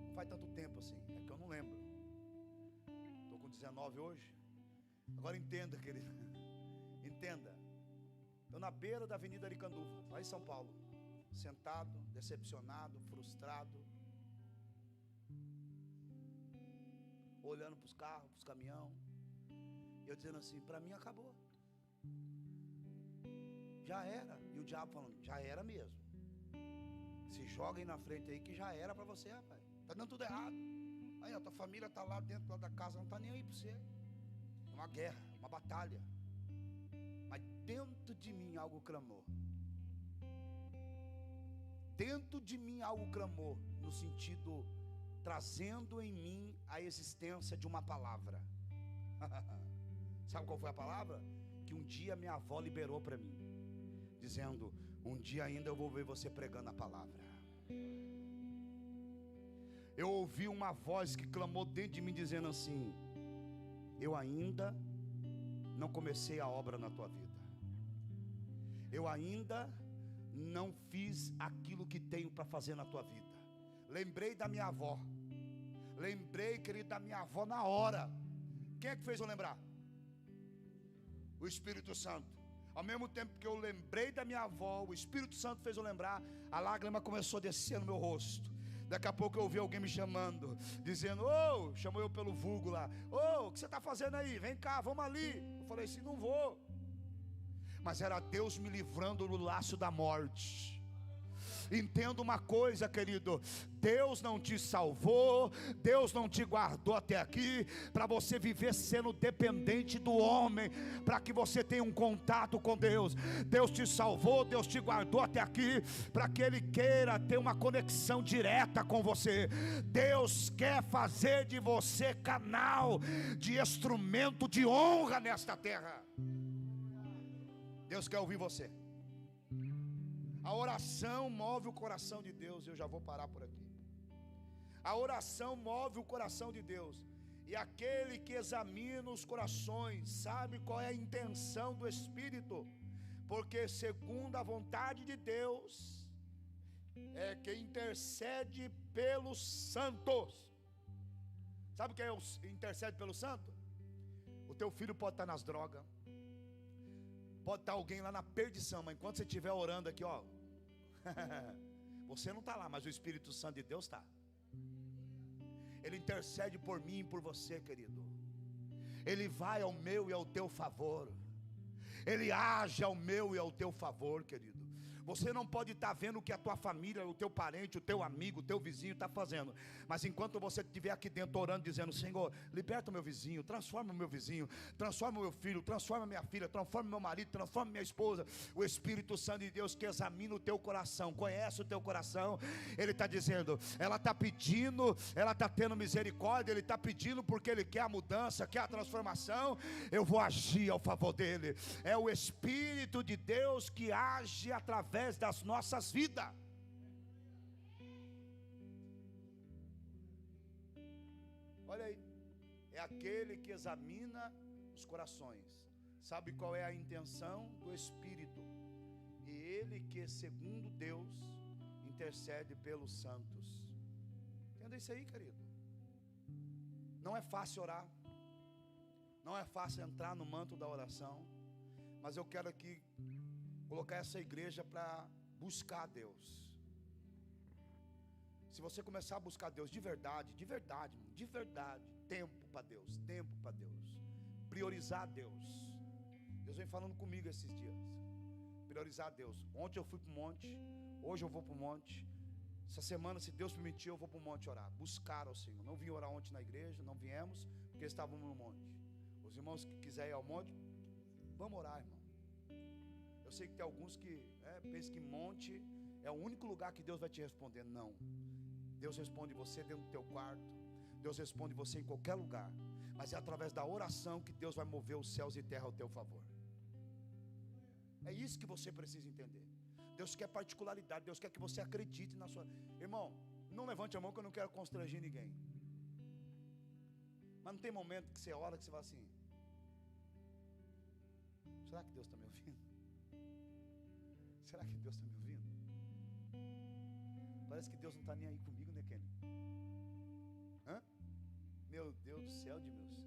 Não faz tanto tempo assim, é que eu não lembro. Estou com 19 hoje. Agora entenda, querido. Entenda. Eu na beira da Avenida Aricanduva, lá em São Paulo, sentado, decepcionado, frustrado, olhando para os carros, para os caminhões, eu dizendo assim, para mim acabou, já era. E o diabo falando, já era mesmo. Se joga aí na frente aí que já era para você, rapaz. Tá dando tudo errado. Aí a tua família tá lá dentro lá da casa, não tá nem aí para você. É uma guerra, uma batalha. Mas dentro de mim algo clamou. Dentro de mim algo clamou, no sentido, trazendo em mim a existência de uma palavra. Sabe qual foi a palavra? Que um dia minha avó liberou para mim, dizendo, um dia ainda eu vou ver você pregando a palavra. Eu ouvi uma voz que clamou dentro de mim, dizendo assim, eu ainda não comecei a obra na tua vida. Eu ainda não fiz aquilo que tenho para fazer na tua vida. Lembrei da minha avó. Lembrei, querido, da minha avó na hora. Quem é que fez eu lembrar? O Espírito Santo. Ao mesmo tempo que eu lembrei da minha avó, o Espírito Santo fez eu lembrar. A lágrima começou a descer no meu rosto. Daqui a pouco eu ouvi alguém me chamando, dizendo, ô, chamou eu pelo vulgo lá, ô, o que você está fazendo aí? Vem cá, vamos ali. Eu falei assim, não vou. Mas era Deus me livrando no laço da morte. Entenda uma coisa, querido, Deus não te salvou, Deus não te guardou até aqui para você viver sendo dependente do homem, para que você tenha um contato com Deus. Deus te salvou, Deus te guardou até aqui para que Ele queira ter uma conexão direta com você. Deus quer fazer de você canal, de instrumento de honra nesta terra. Deus quer ouvir você. A oração move o coração de Deus. Eu já vou parar por aqui. A oração move o coração de Deus. E aquele que examina os corações sabe qual é a intenção do Espírito, porque segundo a vontade de Deus é que intercede pelos santos. Sabe quem intercede pelo santo? O teu filho pode estar nas drogas, pode estar alguém lá na perdição, mas enquanto você estiver orando aqui, ó, você não está lá, mas o Espírito Santo de Deus está. Ele intercede por mim e por você, querido. Ele vai ao meu e ao teu favor. Ele age ao meu e ao teu favor, querido. Você não pode estar vendo o que a tua família, o teu parente, o teu amigo, o teu vizinho está fazendo, mas enquanto você estiver aqui dentro orando, dizendo, Senhor, liberta o meu vizinho, transforma o meu vizinho, transforma o meu filho, transforma minha filha, transforma o meu marido, transforma minha esposa. O Espírito Santo de Deus que examina o teu coração, conhece o teu coração, Ele está dizendo, ela está pedindo, ela está tendo misericórdia, Ele está pedindo porque Ele quer a mudança, quer a transformação, eu vou agir ao favor dEle. É o Espírito de Deus que age através das nossas vidas. Olha aí, é aquele que examina os corações, sabe qual é a intenção do Espírito, e ele que segundo Deus intercede pelos santos. Entenda isso aí, querido. Não é fácil orar, não é fácil entrar no manto da oração, mas eu quero aqui colocar essa igreja para buscar a Deus. Se você começar a buscar Deus de verdade, tempo para Deus, priorizar Deus. Deus vem falando comigo esses dias. Priorizar Deus. Ontem eu fui para o monte, hoje eu vou para o monte. Essa semana, se Deus permitir, eu vou para o monte orar, buscar ao Senhor. Não vim orar ontem na igreja, não viemos, porque estávamos no monte. Os irmãos que quiserem ir ao monte, vamos orar, irmão. Eu sei que tem alguns que pensam que monte é o único lugar que Deus vai te responder. Não. Deus responde você dentro do teu quarto. Deus responde você em qualquer lugar. Mas é através da oração que Deus vai mover os céus e terra ao teu favor. É isso que você precisa entender. Deus quer particularidade. Deus quer que você acredite na sua... Irmão, não levante a mão que eu não quero constranger ninguém. Mas não tem momento que você ora que você fala assim, será que Deus está me ouvindo? Será que Deus está me ouvindo? Parece que Deus não está nem aí comigo, né, Kenny? Meu Deus do céu de meus.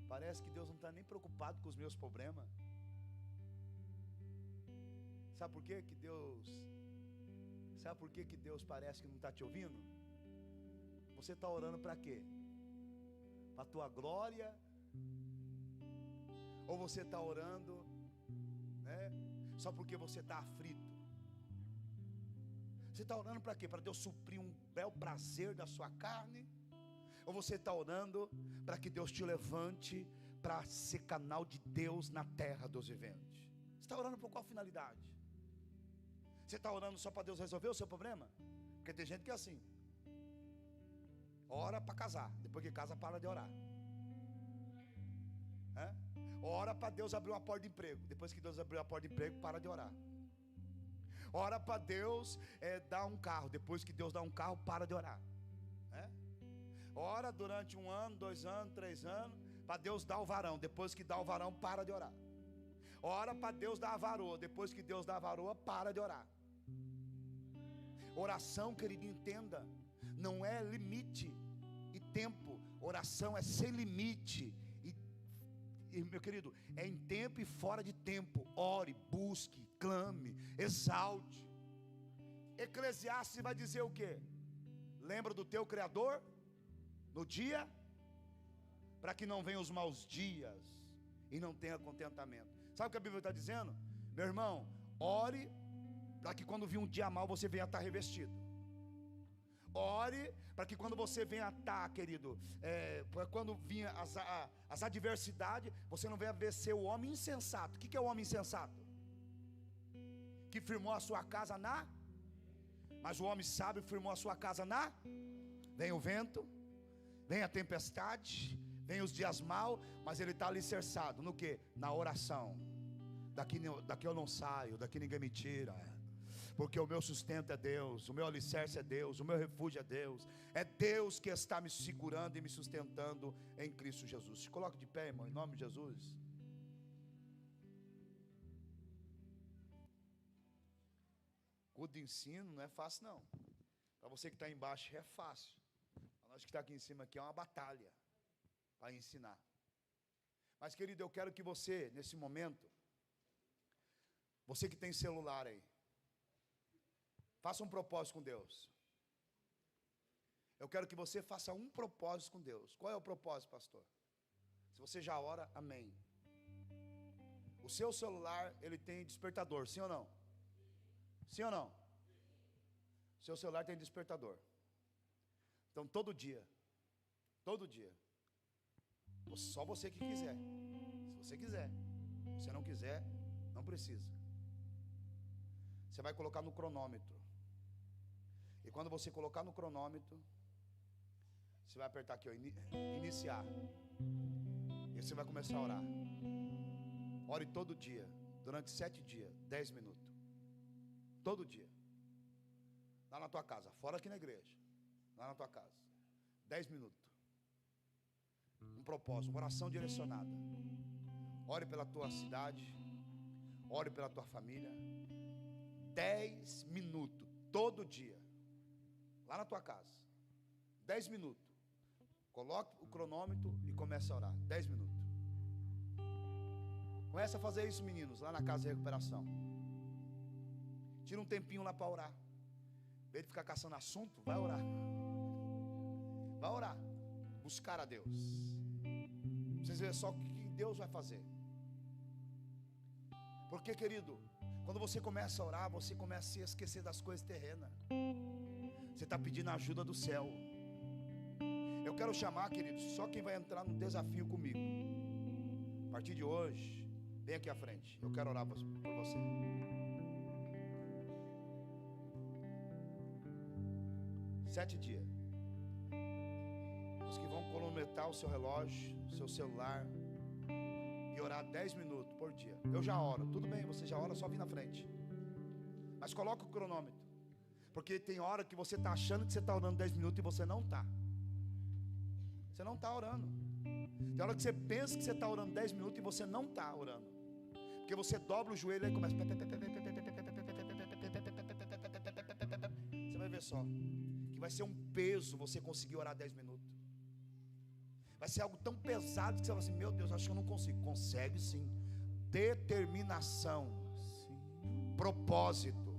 Parece que Deus não está nem preocupado com os meus problemas. Sabe por quê que Deus... Sabe por quê que Deus parece que não está te ouvindo? Você está orando para quê? Para a tua glória? Ou você está orando, né, só porque você está aflito? Você está orando para quê? Para Deus suprir um bel prazer da sua carne? Ou você está orando para que Deus te levante para ser canal de Deus na terra dos viventes? Você está orando por qual finalidade? Você está orando só para Deus resolver o seu problema? Porque tem gente que é assim: ora para casar, depois que casa para de orar. Ora para Deus abrir uma porta de emprego, depois que Deus abriu a porta de emprego, para de orar. Ora para Deus dar um carro, depois que Deus dá um carro, para de orar. Ora durante 1 ano, 2 anos, 3 anos, para Deus dar o varão, depois que dá o varão, para de orar. Ora para Deus dar a varoa, depois que Deus dá a varoa, para de orar. Oração, querido, entenda, não é limite e tempo. Oração é sem limite e, meu querido, é em tempo e fora de tempo. Ore, busque, clame, exalte. Eclesiastes vai dizer o quê? Lembra do teu Criador no dia, para que não venham os maus dias e não tenha contentamento. Sabe o que a Bíblia está dizendo? Meu irmão, ore para que quando vir um dia mal você venha estar revestido. Ore para que quando você venha estar, querido, quando vinha as adversidades, você não venha ver ser o homem insensato. O que é o homem insensato? Que firmou a sua casa na... Mas o homem sábio firmou a sua casa na... Vem o vento, vem a tempestade, vem os dias maus, mas ele está alicerçado no que? Na oração. Daqui eu não saio, daqui ninguém me tira, porque o meu sustento é Deus, o meu alicerce é Deus, o meu refúgio é Deus. É Deus que está me segurando e me sustentando em Cristo Jesus. Se coloque de pé, irmão, em nome de Jesus. Culto de ensino não é fácil não. Para você que está embaixo é fácil. Para nós que está aqui em cima aqui é uma batalha para ensinar. Mas, querido, eu quero que você, nesse momento, você que tem celular aí, faça um propósito com Deus. Eu quero que você faça um propósito com Deus. Qual é o propósito, pastor? Se você já ora, amém. O seu celular, ele tem despertador, sim ou não? Sim ou não? O seu celular tem despertador. Então todo dia, só você que quiser. Se você quiser, se você não quiser, não precisa. Você vai colocar no cronômetro. E quando você colocar no cronômetro, você vai apertar aqui, ó, iniciar. E você vai começar a orar. Ore todo dia, durante 7 dias, 10 minutos. Todo dia. Lá na tua casa, fora aqui na igreja. Lá na tua casa. 10 minutos. Um propósito, uma oração direcionada. Ore pela tua cidade. Ore pela tua família. 10 minutos, todo dia. Lá na tua casa. 10 minutos. Coloque o cronômetro e comece a orar. 10 minutos. Comece a fazer isso, meninos, lá na casa de recuperação. Tira um tempinho lá para orar. Em vez de ficar caçando assunto, vai orar. Vai orar. Buscar a Deus. Vocês verem só o que Deus vai fazer. Porque, querido, quando você começa a orar, você começa a se esquecer das coisas terrenas. Você está pedindo a ajuda do céu. Eu quero chamar, querido, só quem vai entrar no desafio comigo. A partir de hoje, vem aqui à frente. Eu quero orar por você. Sete dias. Os que vão cronometrar o seu relógio, o seu celular, e orar 10 minutos por dia. Eu já oro. Tudo bem, você já ora, só vir na frente. Mas coloca o cronômetro. Porque tem hora que você está achando que você está orando 10 minutos e você não está. Você não está orando. Tem hora que você pensa que você está orando 10 minutos e você não está orando. Porque Porque você dobra o joelho e começa. Você vai ver só que vai ser um peso você conseguir orar 10 minutos. Vai ser algo tão pesado que você vai assim, meu Deus, acho que eu não consigo. Consegue sim. Determinação, propósito.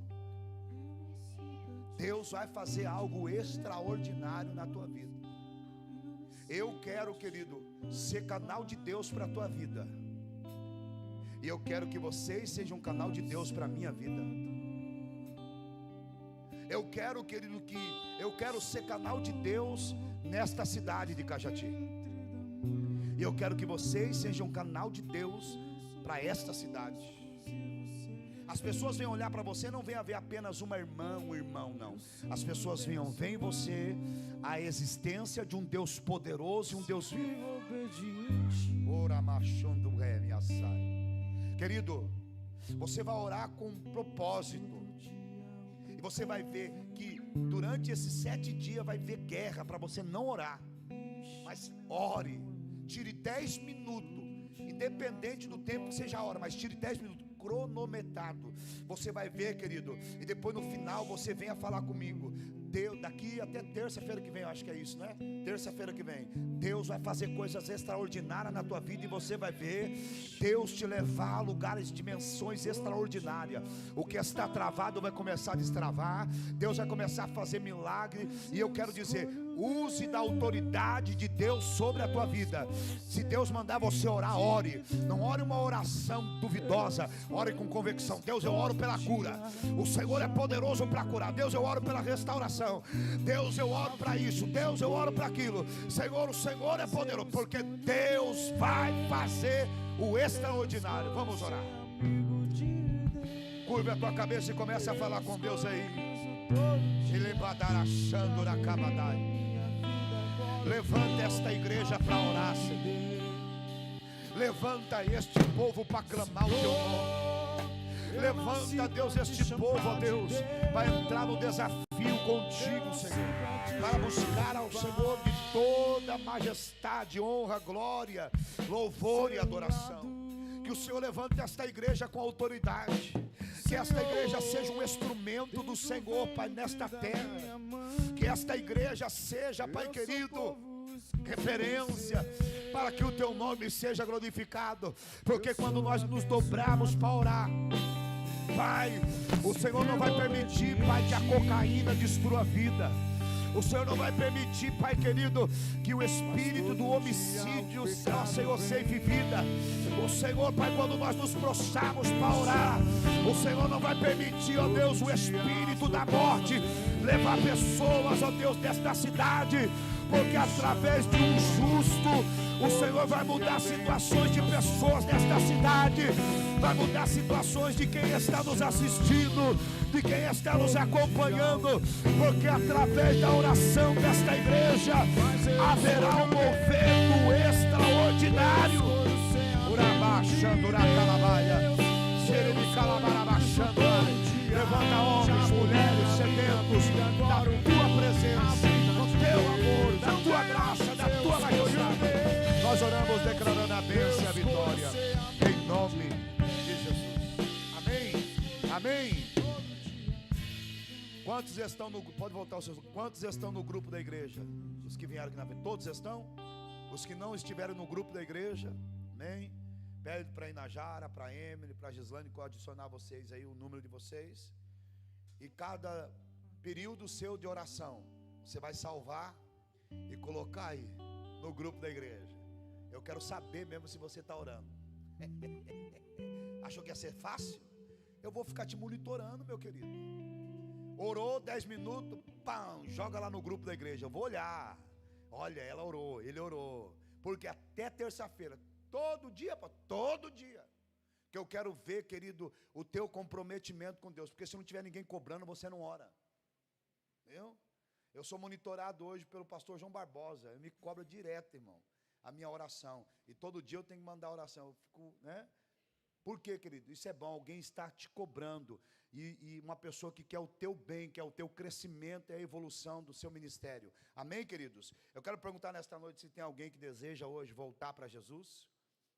Deus vai fazer algo extraordinário na tua vida. Eu quero, querido, ser canal de Deus para a tua vida. E eu quero que vocês sejam um canal de Deus para a minha vida. Eu quero, querido, eu quero ser canal de Deus nesta cidade de Cajati. E eu quero que vocês sejam um canal de Deus para esta cidade. As pessoas vêm olhar para você, não vêm ver apenas uma irmã, um irmão, não. As pessoas veem em você a existência de um Deus poderoso e um Deus vivo. Querido, você vai orar com um propósito. E você vai ver que durante esses 7 dias vai ver guerra para você não orar. Mas ore, tire 10 minutos, independente do tempo que você já ora, mas tire 10 minutos. Cronometrado, você vai ver, querido, e depois no final você venha falar comigo. Deus, daqui até terça-feira que vem, eu acho que é isso, né? Terça-feira que vem, Deus vai fazer coisas extraordinárias na tua vida e você vai ver Deus te levar a lugares, dimensões extraordinárias. O que está travado vai começar a destravar. Deus vai começar a fazer milagre. E eu quero dizer, use da autoridade de Deus sobre a tua vida. Se Deus mandar você orar, ore. Não ore uma oração duvidosa, ore com convicção. Deus, eu oro pela cura. O Senhor é poderoso para curar. Deus, eu oro pela restauração. Deus, eu oro para isso. Deus, eu oro para aquilo. Senhor, o Senhor é poderoso, porque Deus vai fazer o extraordinário. Vamos orar. Curva a tua cabeça e comece a falar com Deus aí. Levanta esta igreja para orar, Senhor. Levanta este povo para clamar o teu nome. Levanta, Deus, este povo, ó Deus, para entrar no desafio contigo, Senhor, para buscar ao Senhor de toda majestade, honra, glória, louvor e adoração. Que o Senhor levante esta igreja com autoridade. Que esta igreja seja um instrumento do Senhor, Pai, nesta terra. Que esta igreja seja, Pai querido, referência para que o teu nome seja glorificado. Porque quando nós nos dobrarmos para orar, Pai, o Senhor não vai permitir, Pai, que a cocaína destrua a vida. O Senhor não vai permitir, Pai querido, que o espírito do homicídio, Senhor, ceife vida. O Senhor, Pai, quando nós nos prostrarmos para orar, o Senhor não vai permitir, ó Deus, o espírito da morte levar pessoas, ó Deus, desta cidade. Porque através de um justo, o Senhor vai mudar situações de pessoas nesta cidade. Vai mudar situações de quem está nos assistindo, de quem está nos acompanhando. Porque através da oração desta igreja haverá um movimento extraordinário. Levanta homens, mulheres, sedentos da tua presença, do teu amor, da tua graça, da tua majestade. Nós oramos declarando a bênção e a vitória em nome de Jesus. Amém. Amém. Quantos estão no, pode voltar os seus, quantos estão no grupo da igreja? Os que vieram aqui na frente, todos estão? Os que não estiveram no grupo da igreja, amém? Pede para a Inajara, para a Emily, para a Gislane, que eu adicionar vocês aí, o número de vocês. E cada período seu de oração, você vai salvar e colocar aí no grupo da igreja. Eu quero saber mesmo se você está orando. Achou que ia ser fácil? Eu vou ficar te monitorando, meu querido. Orou 10 minutos, pam, joga lá no grupo da igreja. Eu vou olhar. Olha, ela orou, ele orou. Porque até terça-feira, todo dia, que eu quero ver, querido, o teu comprometimento com Deus. Porque se não tiver ninguém cobrando, você não ora. Viu? Eu sou monitorado hoje pelo pastor João Barbosa. Ele me cobra direto, irmão, a minha oração. E todo dia eu tenho que mandar oração. Eu fico, né? Por quê, querido? Isso é bom, alguém está te cobrando. E uma pessoa que quer o teu bem, quer o teu crescimento e a evolução do seu ministério. Amém, queridos? Eu quero perguntar nesta noite se tem alguém que deseja hoje voltar para Jesus,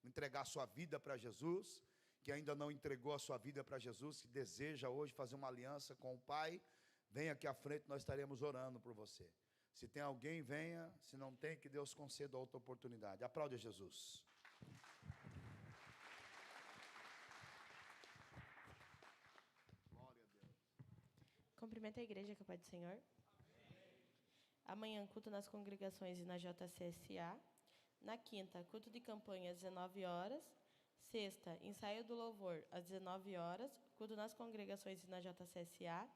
entregar sua vida para Jesus, que ainda não entregou a sua vida para Jesus, que deseja hoje fazer uma aliança com o Pai, venha aqui à frente, nós estaremos orando por você. Se tem alguém, venha. Se não tem, que Deus conceda outra oportunidade. Aplaude Jesus. Glória a Deus. Cumprimento a igreja, que é o Pai do Senhor. Amanhã, culto nas congregações e na JCSA. Na quinta, culto de campanha às 19 horas. Sexta, ensaio do louvor às 19 horas. Culto nas congregações e na JCSA.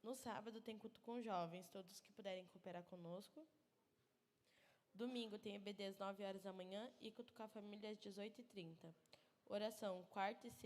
No sábado, tem culto com jovens, todos que puderem cooperar conosco. Domingo, tem EBD às 9 horas da manhã e culto com a família às 18h30. Oração, quarta e sexta.